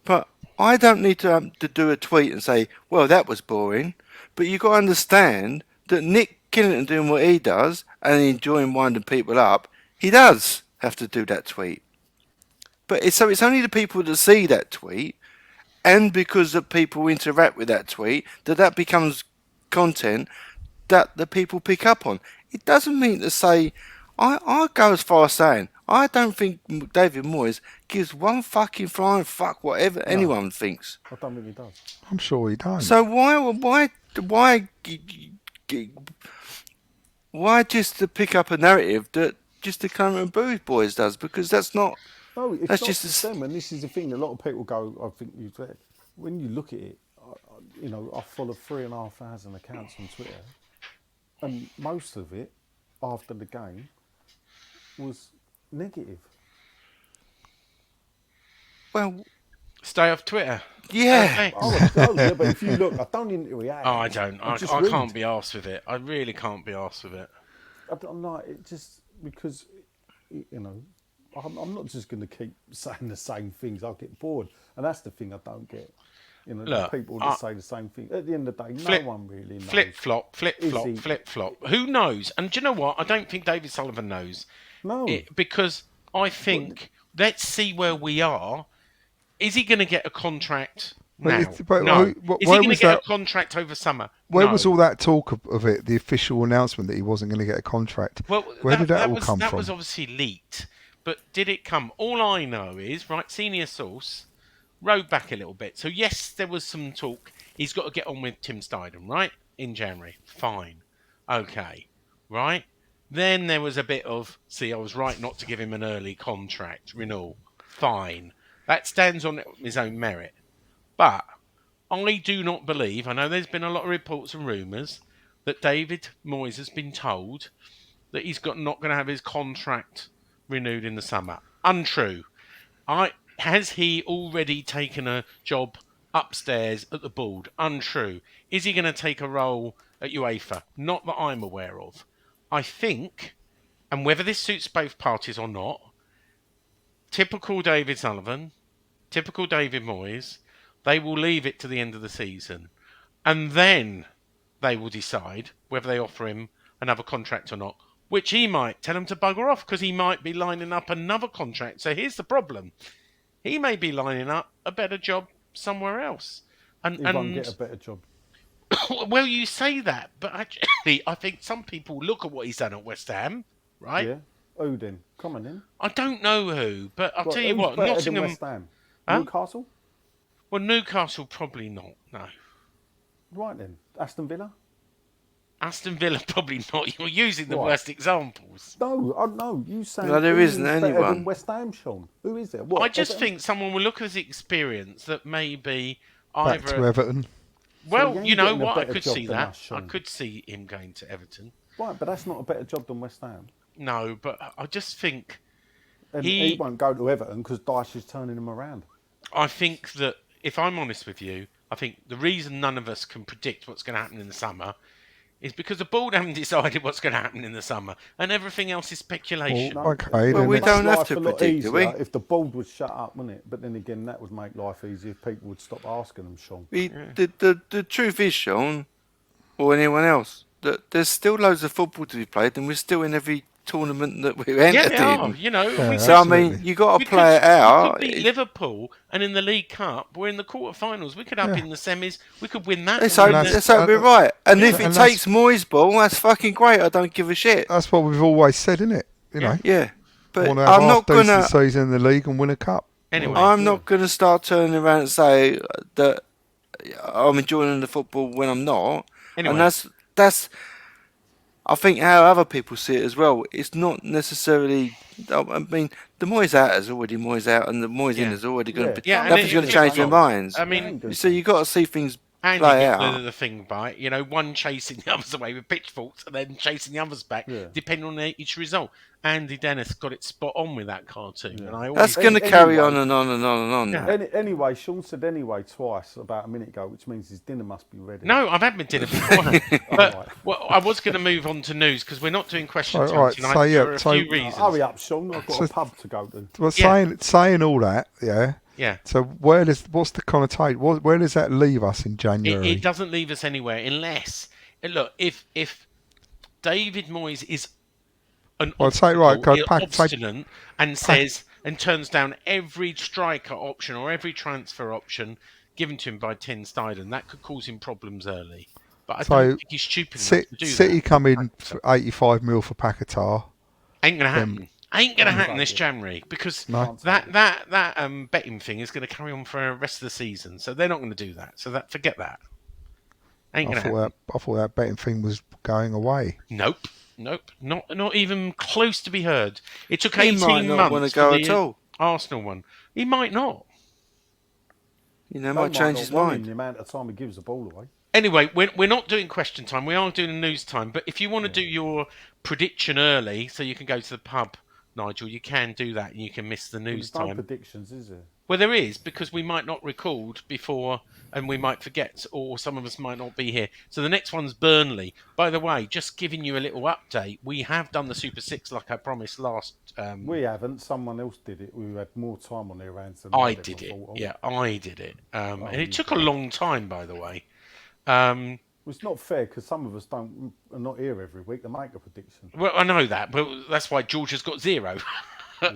But I don't need to do a tweet and say, well, that was boring. But you got to understand that Nick Kinnon doing what he does and enjoying winding people up, he does have to do that tweet. But it's only the people that see that tweet, and because the people interact with that tweet, that becomes content that the people pick up on. It doesn't mean to say, I go as far as saying, I don't think David Moyes gives one fucking flying fuck whatever anyone thinks. I don't think he does. I'm sure he does. So why just to pick up a narrative that just the Cameron Booth boys does? Because that's not. No, it's That's not just just them, and this is the thing. A lot of people go, I think you said, when you look at it, I follow 3,500 accounts on Twitter, And most of it, after the game, was negative. Well, Stay off Twitter. yeah. Okay. Yeah, but if you look, I don't need to react. Oh, I don't. I just read. can't be arsed with it. I really can't be arsed with it. I'm like, it just because, you know, I'm not just going to keep saying the same things. I'll get bored, and that's the thing I don't get. You know, Look, the people that say the same thing. At the end of the day, flip- no one really knows. Flip flop, flip Is flop, he- flip flop. Who knows? And do you know what? I don't think David Sullivan knows. No. Because I think, let's see where we are. Is he going to get a contract now? No. Is he going to get a contract over summer? Where No. was all that talk of it? The official announcement that he wasn't going to get a contract. Well, where did that all come that from? was obviously leaked, but did it come? All I know is, right, senior source, rode back a little bit. So yes, there was some talk. He's got to get on with Tim Steidten, right, in January. Fine. Okay. Right? Then there was a bit of, see, I was right not to give him an early contract renewal. Fine. That stands on his own merit. But I do not believe, I know there's been a lot of reports and rumours, that David Moyes has been told that he's not going to have his contract renewed in the summer. Untrue. Has he already taken a job upstairs at the board? Untrue. Is he going to take a role at UEFA? Not that I'm aware of. I think, and whether this suits both parties or not, typical David Sullivan, typical David Moyes, they will leave it to the end of the season. And then they will decide whether they offer him another contract or not, which he might tell him to bugger off because he might be lining up another contract. So here's the problem. He may be lining up a better job somewhere else. He won't get a better job. Well, you say that, but actually, I think some people look at what he's done at West Ham, right? Yeah. Who then? Come on in. I don't know who, but I'll tell you who's what, better than Nottingham... West Ham? Huh? Newcastle? Well, Newcastle probably not, no. Right then. Aston Villa? Aston Villa probably not. You're using the worst examples. No, you say No, there isn't better anyone. than West Ham, Sean. Who is it? What, I just Everton? think someone will look at his experience that maybe Back to Everton. Well, So he you ain't know getting a what? I better could job see than that. us, I Sean. could see him going to Everton. Right, but that's not a better job than West Ham. No, but I just think And he won't go to Everton because Dyche is turning him around. I think that, if I'm honest with you, I think the reason none of us can predict what's going to happen in the summer is because the board haven't decided what's going to happen in the summer, and everything else is speculation. Well, Okay, Well, then we it's- don't have life to a lot predict, do we? easier if the board would shut up, wouldn't it? But then again, that would make life easier if people would stop asking them, Sean. The truth is, Sean, or anyone else, that there's still loads of football to be played, and we're still in every tournament that we're Yeah, entered they are. in. You know, Yeah, we So I could- mean, Absolutely. you got we to play it out. We could beat Liverpool, and in the League Cup, we're in the quarterfinals. We could up in the semis. We could win that. Let's and hope, win let's the- hope we're right. And if it and that's- takes Moyesball, that's fucking great. I don't give a shit. That's what we've always said, isn't it? You know, Yeah, but want to have I'm not half decent gonna. season in the league and win a cup. Anyway, I'm not gonna start turning around and say that I'm enjoying the football when I'm not. Anyway. And that's. I think how other people see it as well. It's not necessarily. I mean, the Moyes out is already Moyes out, and the Moyes in is already going to be. Yeah, and nothing's it- going to it's change their not. minds. I mean, So you got to see things and play you get out. the thing by, you know, one chasing the others away with pitchforks and then chasing the others back, depending on each result. Andy Dennis got it spot on with that cartoon, and I always That's going to Anyway. carry on and on and on and on. Yeah. Anyway, Sean said anyway twice about a minute ago, which means his dinner must be ready. No, I've had my dinner before. But Alright. well, I was going to move on to news because we're not doing question time Alright, tonight so, yeah, for a so- few reasons. Hurry up, Sean. I've got So- a pub to go to. Well, Yeah. saying all that, yeah. Yeah. So what's the connotation? Where does that leave us in January? It doesn't leave us anywhere unless, look, if David Moyes is an Well, say it right, go obstinate and says and turns down every striker option or every transfer option given to him by Tim Steidten, that could cause him problems early. But I So, don't think he's stupid enough to do City that. come in for 85 mil for Paquetá. Ain't gonna happen. Ain't gonna happen this January because No. that betting thing is going to carry on for the rest of the season. So they're not going to do that. So forget that. Ain't I gonna happen. thought that betting thing was going away. Nope, not even close to be heard. It took He 18 might not months wanna go for at the all. Arsenal one. He might not. You know, They might change his not want him mind. The amount of time he gives the ball away. Anyway, we're not doing question time. We are doing news time. But if you want to do your prediction early, so you can go to the pub, Nigel, you can do that, and you can miss the news There's no time. predictions, is there? Well, there is, because we might not record before, and we might forget, or some of us might not be here. So the next one's Burnley. By the way, just giving you a little update, we have done the Super Six like I promised last. We haven't. Someone else did it. We had more time on their hands than I had did it. before. Yeah, I did it, and it you took a did. long time, by the way. Well, it's not fair because some of us are not here every week to make a prediction. Well, I know that, but that's why George has got 0. Yeah.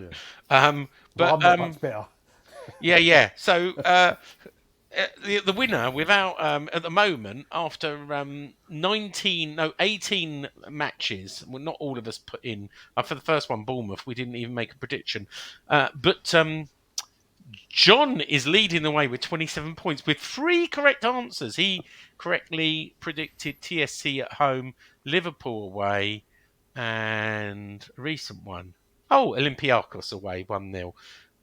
But I'm not much better. yeah. So the winner, without at the moment, after 18 matches, well, not all of us put in. For the first one, Bournemouth, we didn't even make a prediction. But John is leading the way with 27 points with 3 correct answers. He correctly predicted TSC at home, Liverpool away, and a recent one. Oh, Olympiacos away, 1-0.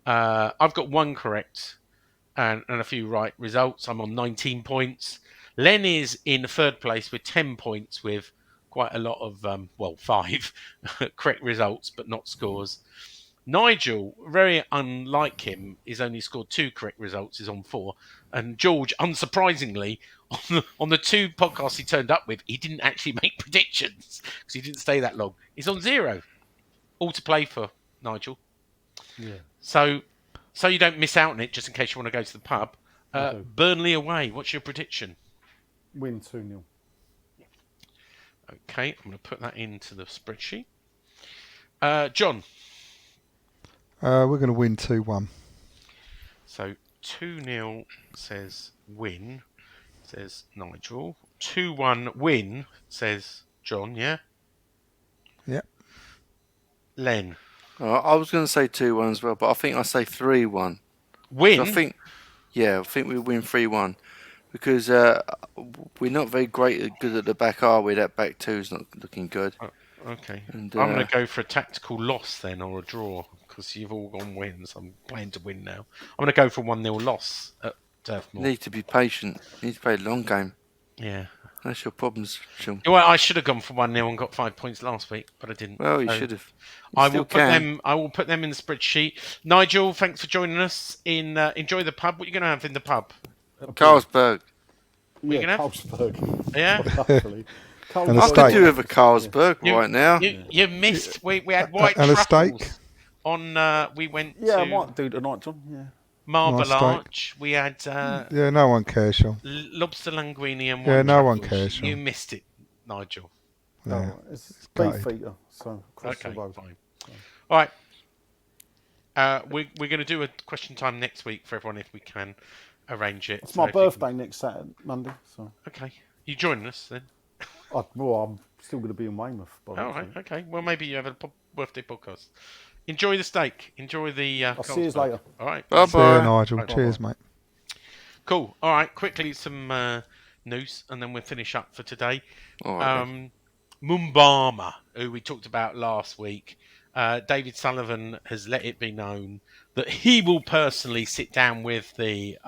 I've got 1 correct and a few right results. I'm on 19 points. Len is in 3rd place with 10 points with quite a lot of, 5 correct results, but not scores. Nigel, very unlike him, is only scored 2 correct results, is on 4. And George, unsurprisingly, on the 2 podcasts he turned up with, he didn't actually make predictions because he didn't stay that long. He's on 0. All to play for, Nigel. Yeah. So you don't miss out on it, just in case you want to go to the pub. Burnley away, what's your prediction? Win 2-0. Okay, I'm going to put that into the spreadsheet. John? We're going to win 2-1. So 2-0 says win, says Nigel. 2-1 win, says John, yeah? Yeah. Len? I was going to say 2-1 as well, but I think I say 3-1. Win? So I think we win 3-1 because we're not very good at the back, are we? That back 2's not looking good. Okay. And, I'm going to go for a tactical loss then, or a draw, because you've all gone wins. I'm playing to win now. I'm going to go for 1-0 loss at Turf Moor. Need to be patient. Need to play a long game. Yeah. That's your problems, Sean. Well, I should have gone for 1-0 and got 5 points last week, but I didn't. Well, you should have. I will put them in the spreadsheet. Nigel, thanks for joining us. Enjoy the pub. What are you going to have in the pub? Carlsberg. you gonna have? Carlsberg. Yeah? Hopefully. And a I steak. could do with a Carlsberg right now. You missed. We had white And a truffles steak. on. We went Yeah, to I might do tonight, John. Yeah. Marble Nice steak. Arch. We had Yeah, no one cares, Sean. lobster linguine and Yeah, white no one truffles. cares, Sean. You missed it, Nigel. Yeah. No, it's gutted. beef eater, so across Okay, the road. fine. All right. We're going to do a question time next week for everyone if we can arrange it. It's So my if you birthday next Saturday, Monday. So Okay. You joining us then? I'm still going to be in Weymouth. By All right. Okay. Well, maybe you have a birthday podcast. Enjoy the steak. Enjoy the. I'll see you Carlsberg. later. All right. See you, Bye-bye. Nigel. Bye. Cheers, mate. Cool. All right. Quickly, some news, and then we'll finish up for today. All right. Mumbama, who we talked about last week, David Sullivan has let it be known that he will personally sit down with the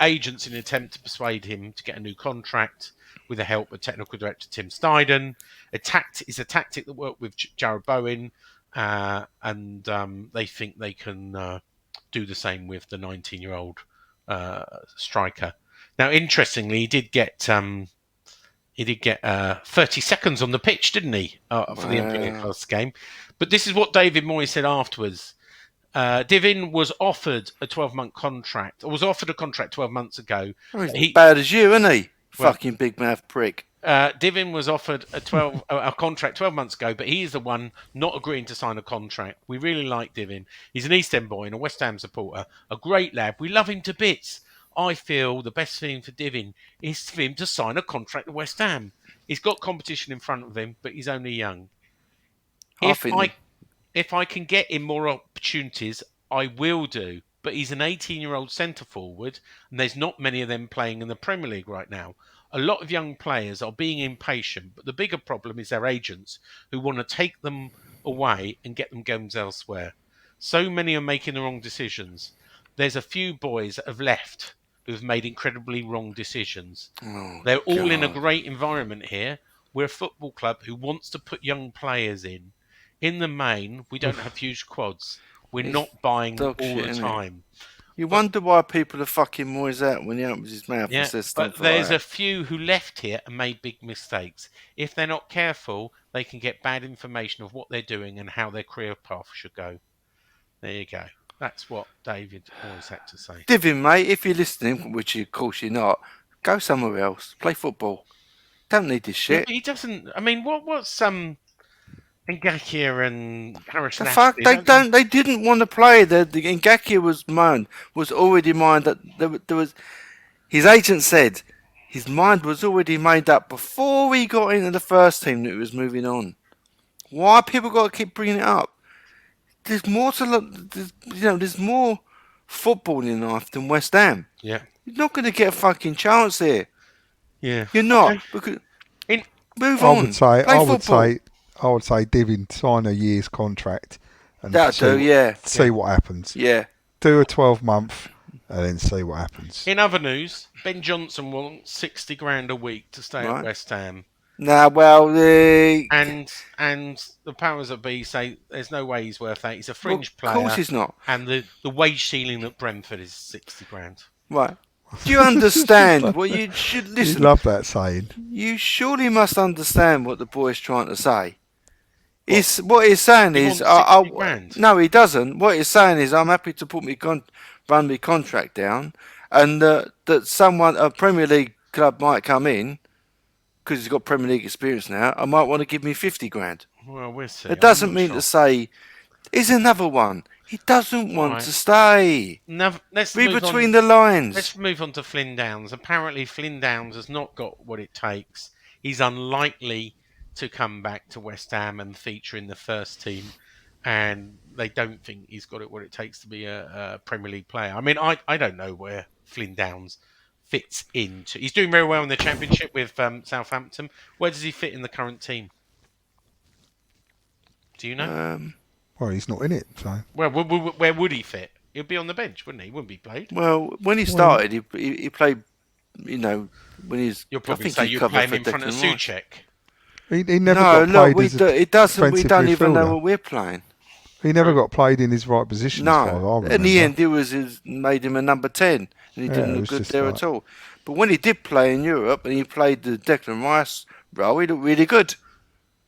agents in an attempt to persuade him to get a new contract with the help of technical director Tim Steiden. It's a tactic that worked with Jared Bowen, and they think they can do the same with the 19-year-old striker. Now, interestingly, he did get 30 seconds on the pitch, didn't he, for the Olympiacos game? But this is what David Moyes said afterwards. Divin was offered a 12-month contract, or was offered a contract 12 months ago. Oh, he's bad as you, isn't he? Well, Fucking big mouth prick. Divin was offered a contract 12 months ago, but he is the one not agreeing to sign a contract. We really like Divin. He's an East End boy and a West Ham supporter, a great lad. We love him to bits. I feel the best thing for Divin is for him to sign a contract with West Ham. He's got competition in front of him, but he's only young. If I can get him more opportunities, I will do. But he's an 18-year-old centre-forward, and there's not many of them playing in the Premier League right now. A lot of young players are being impatient, but the bigger problem is their agents who want to take them away and get them games elsewhere. So many are making the wrong decisions. There's a few boys that have left who've made incredibly wrong decisions. Oh, They're all in a God. great environment here. We're a football club who wants to put young players in. In the main, we don't have huge quads. We're It's not buying dog all shit, the innit? time. You wonder why people are fucking Moyes out when he opens his mouth Yeah, and says but stuff like there's that. a few who left here and made big mistakes. If they're not careful, they can get bad information of what they're doing and how their career path should go. There you go. That's what David always had to say. Divin, mate, if you're listening, which of course you're not, go somewhere else. Play football. Don't need this Yeah, shit. but he doesn't. I mean, what's Ngakia and Harris The Nashby, fuck they didn't want to play. The Ngakia was already mined that there was. His agent said his mind was already made up before he got into the first team that he was moving on. Why people got to keep bringing it up? There's more there's more football in life than West Ham. Yeah, You're not going to get a fucking chance here. yeah. You're not. Okay. Because In- move I on. would say, Play football. I would say, Divin, sign a year's contract and That'll do, yeah. see what happens. Yeah. Do a 12-month and then see what happens. In other news, Ben Johnson wants 60 grand a week to stay Right. at West Ham, Nah, well, and the powers that be say there's no way he's worth that. He's a fringe Of player, course he's not. and the wage ceiling at Brentford is 60 grand. Right. Do you understand what you should You listen? love that saying. You surely must understand what the boy's trying to say. What he's saying He is, wants 60 grand. no, he doesn't. What he's saying is, I'm happy to put run my contract down, and that a Premier League club might come in because he's got Premier League experience now. I might want to give me 50 grand. Well, we'll see. It doesn't I'm not mean sure. to say. Here's another one. He doesn't want Right. to stay. Let's Read move between on. the lines. Let's move on to Flynn Downs. Apparently, Flynn Downs has not got what it takes. He's unlikely to come back to West Ham and feature in the first team, and they don't think he's got what it takes to be a Premier League player. I mean, I don't know where Flynn Downs fits into. He's doing very well in the Championship with Southampton. Where does he fit in the current team? Do you know? Well, he's not in it, so. Where would he fit? He'd be on the bench, wouldn't he? He wouldn't be played. Well, when he started, he played. When he's. You'll I probably think say he you covered play him for in front of Declan Rice. Souček. He never No, got look, played as a it doesn't. We defensive don't even know midfielder. what we're playing. He never got played in his right position. as far as I No, remember. in the end, it made him a number 10, and he Yeah, didn't it look was good just there like- at all. But when he did play in Europe and he played the Declan Rice role, he looked really good.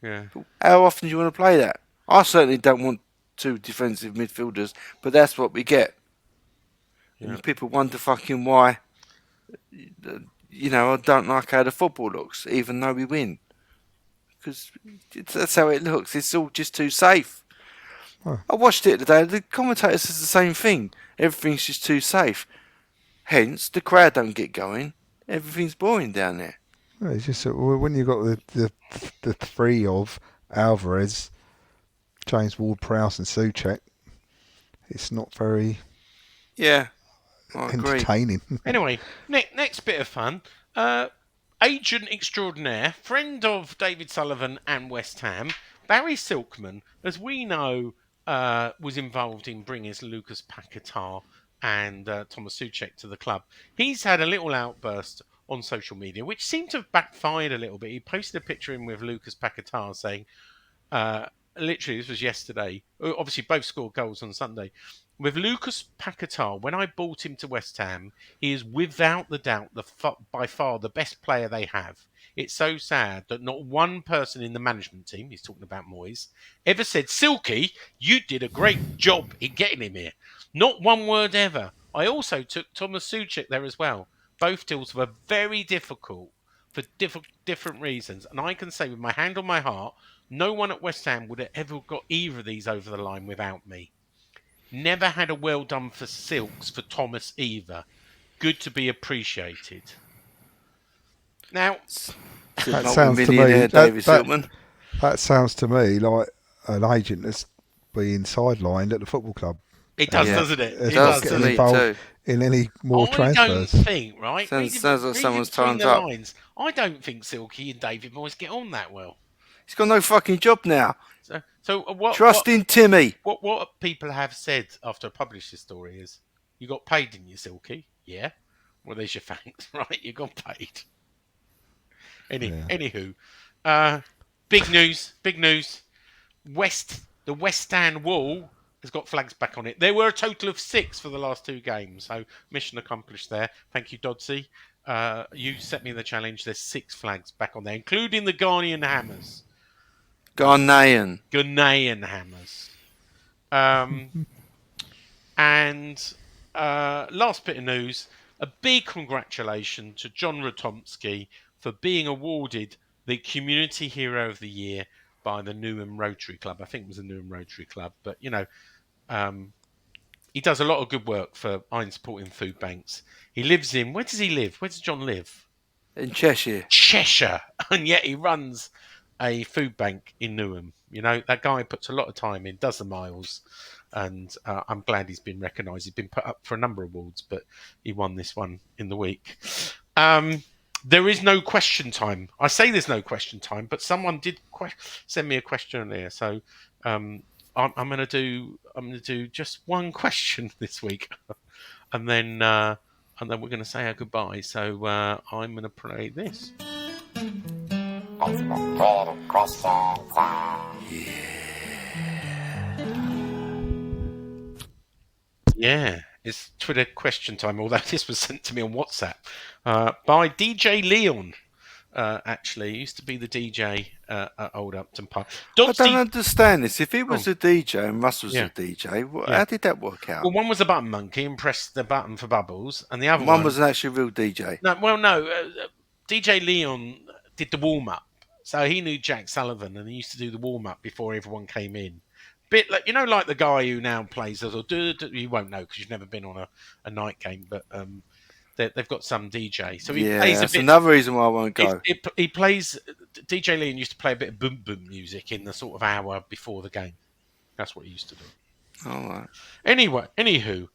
Yeah. How often do you want to play that? I certainly don't want two defensive midfielders, but that's what we get. Yeah. And people wonder fucking why. I don't like how the football looks, even though we win. Because that's how it looks. It's all just too safe. Huh. I watched it today. The commentator says the same thing. Everything's just too safe. Hence, the crowd don't get going. Everything's boring down there. Yeah, it's just that when you've got the three of Alvarez, James Ward-Prowse and Souček, it's not very Yeah, I agree. entertaining. Anyway, next bit of fun. Agent extraordinaire, friend of David Sullivan and West Ham, Barry Silkman, as we know, was involved in bringing Lucas Paquetá and Thomas Souček to the club. He's had a little outburst on social media, which seemed to have backfired a little bit. He posted a picture in with Lucas Paquetá saying, literally, this was yesterday. Obviously, both scored goals on Sunday. With Lucas Paquetá, when I bought him to West Ham, he is without the doubt by far the best player they have. It's so sad that not one person in the management team, he's talking about Moyes, ever said, Silky, you did a great job in getting him here. Not one word ever. I also took Thomas Souček there as well. Both deals were very difficult for different reasons. And I can say with my hand on my heart, no one at West Ham would have ever got either of these over the line without me. Never had a well done for Silks for Thomas either. Good to be appreciated. Now, That sounds to me Multi-millionaire David Silkman. that sounds to me like an agent that's being sidelined at the football club. it does, Yeah. doesn't it? It's It not does does. to getting me involved too. in any more I transfers. don't think, right? Sounds Reading like someone's between time's the up. lines, I don't think Silky and David Moyes get on that well. He's got no fucking job now. So what? Trust in Timmy. What people have said after I published this story is, you got paid, didn't you, Silky? Yeah. Well, there's your thanks, right? You got paid. Yeah. Anywho, big news. The West Stand wall has got flags back on it. There were a total of 6 for the last 2 games, so mission accomplished there. Thank you, Dodsey. You set me the challenge. There's 6 flags back on there, including the Ghanaian hammers. Ghanaian hammers. And last bit of news, a big congratulations to John Ratomski for being awarded the Community Hero of the Year by the Newham Rotary Club. I think it was the Newham Rotary Club, but he does a lot of good work for Iron Supporting Food Banks. He lives in, where does he live? Where does John live? in Cheshire. And yet he runs a food bank in Newham. That guy puts a lot of time in, does the miles, and I'm glad he's been recognised. He's been put up for a number of awards, but he won this one in the week. There is no question time. I say there's no question time, but someone did send me a question earlier, so I'm going to do just one question this week, and then we're going to say our goodbye. So I'm going to play this. Yeah, it's Twitter question time, although this was sent to me on WhatsApp by DJ Leon. Actually, he used to be the DJ at Old Upton Park. I don't understand this. If he was a DJ and Russ was Yeah. a DJ, how did that work out? Well, one was a button monkey and pressed the button for bubbles, and the other one was an actual real DJ. No, DJ Leon did the warm-up. So he knew Jack Sullivan, and he used to do the warm-up before everyone came in. Bit like, like the guy who now plays, you won't know because you've never been on a night game, but they've got some DJ. So he plays that's another reason why I won't go. He plays, DJ Leon used to play a bit of boom boom music in the sort of hour before the game. That's what he used to do. All right. Anywho.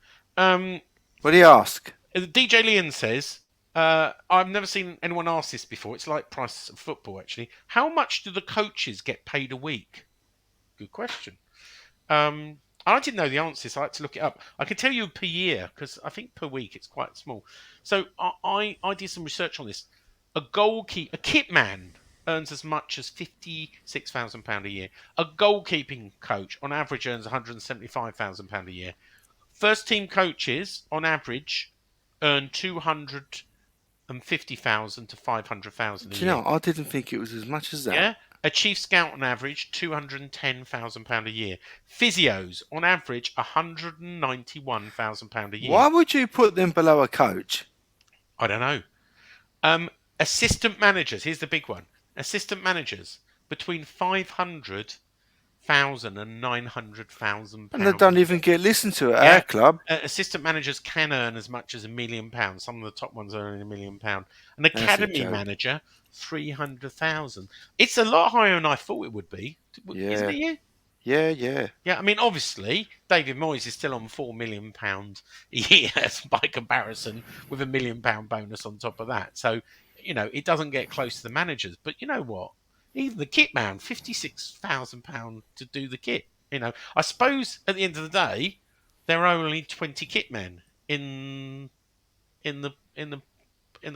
What do you ask? DJ Leon says, I've never seen anyone ask this before. It's like prices of football, actually. How much do the coaches get paid a week? Good question. I didn't know the answer, so I had to look it up. I can tell you per year, because I think per week it's quite small. So I did some research on this. A kit man earns as much as £56,000 a year. A goalkeeping coach, on average, earns £175,000 a year. First team coaches, on average, earn £250,000 to £500,000 a year. Do you know, I didn't think it was as much as that. Yeah. A chief scout on average, £210,000 a year. Physios on average, £191,000 a year. Why would you put them below a coach? I don't know. Assistant managers, here's the big one. Assistant managers between £500,000 and £900,000. And they don't even get listened to at our club. Assistant managers can earn as much as £1 million. Some of the top ones are earning £1 million. An academy manager, 300,000. It's a lot higher than I thought it would be. Isn't it? Yeah. I mean, obviously, David Moyes is still on £4 million a year by comparison, with £1 million bonus on top of that. So, it doesn't get close to the managers. But you know what? Even the kit man, £56,000 to do the kit. I suppose at the end of the day, there are only 20 kit men in the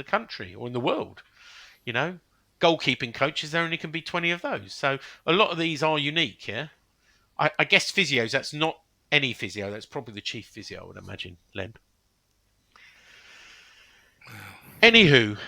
country or in the world. Goalkeeping coaches, there only can be 20 of those. So a lot of these are unique, yeah? I guess physios, that's not any physio. That's probably the chief physio, I would imagine, Len. Anywho,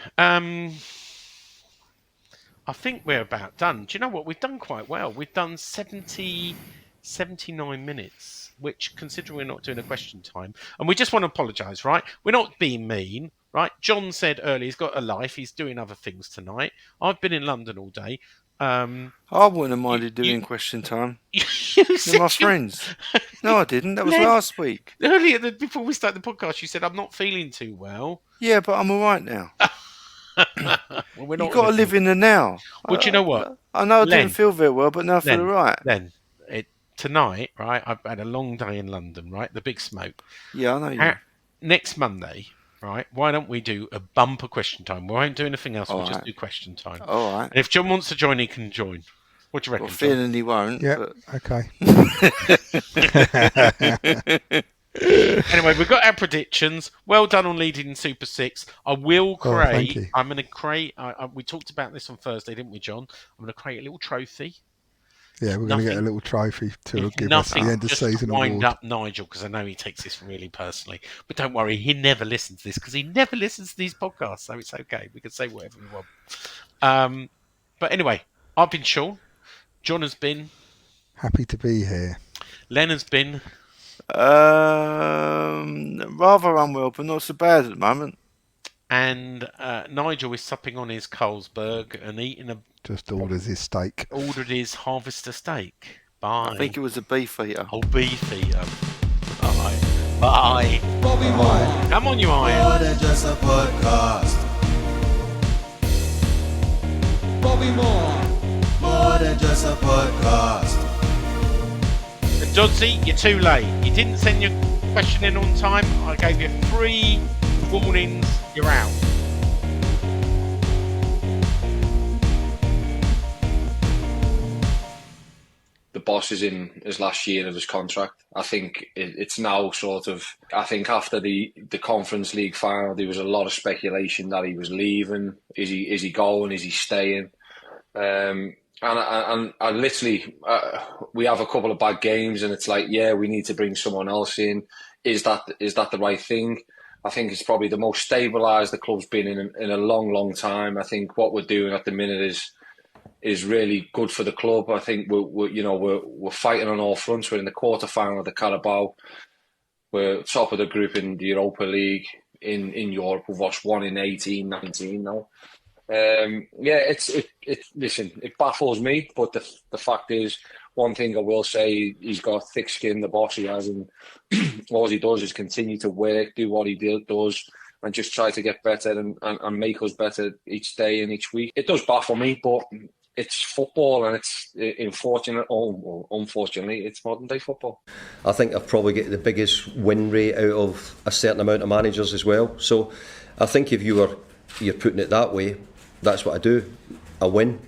I think we're about done. Do you know what? We've done quite well. We've done 79 minutes, which, considering we're not doing a question time, and we just want to apologise, right? We're not being mean, right? John said earlier he's got a life. He's doing other things tonight. I've been in London all day. I wouldn't have minded doing question time. They're my friends. No, I didn't. That was last week. Earlier, before we started the podcast, you said, I'm not feeling too well. Yeah, but I'm all right now. Well, we're not. You've got to live in the now. Well, do you know what? I know I didn't feel very well, but now I feel all right. Tonight, right, I've had a long day in London, right? The big smoke. Yeah, I know you. Next Monday, right, why don't we do a bumper question time? We won't do anything else. We'll just do question time. All right. And if John wants to join, he can join. What do you reckon, Well, feeling he won't. Yeah, but... okay. Anyway, we've got our predictions. Well done on leading in Super 6. I will thank create... you. I'm going to create... we talked about this on Thursday, didn't we, John? I'm going to create a little trophy. Yeah, we're going to get a little trophy to give us at the end of just season to wind award. up Nigel, because I know he takes this really personally. But don't worry, he never listens to this, because he never listens to these podcasts, so it's okay. We can say whatever we want. But anyway, I've been Sean. John has been... Happy to be here. Len has been... Rather unwell, but not so bad at the moment. And Nigel is supping on his Carlsberg and Just orders his steak. ordered his Harvester steak. Bye. I think it was a beef eater. Oh, beef eater. Bye. Bye. Bobby Moore, Come on, you iron. more than just a podcast. Bobby Moore, more than just a podcast. Doddsy, you're too late. You didn't send your question in on time. I gave you 3 warnings. You're out. The boss is in his last year of his contract. I think it's now sort of... I think after the Conference League final, there was a lot of speculation that he was leaving. Is he going? Is he staying? And I literally, we have a couple of bad games, and it's like, yeah, we need to bring someone else in. Is that the right thing? I think it's probably the most stabilised the club's been in a long, long time. I think what we're doing at the minute is really good for the club. I think we're fighting on all fronts. We're in the quarter final of the Carabao. We're top of the group in the Europa League in Europe. We've watched 1 in 18, 19 now. Listen, it baffles me, but the fact is, one thing I will say, he's got thick skin, the boss he has, and all he does is continue to work, do what he does, and just try to get better and make us better each day and each week. It does baffle me, but it's football, and it's unfortunately, it's modern day football. I think I've probably got the biggest win rate out of a certain amount of managers as well. So I think if you're putting it that way, that's what I do. I win.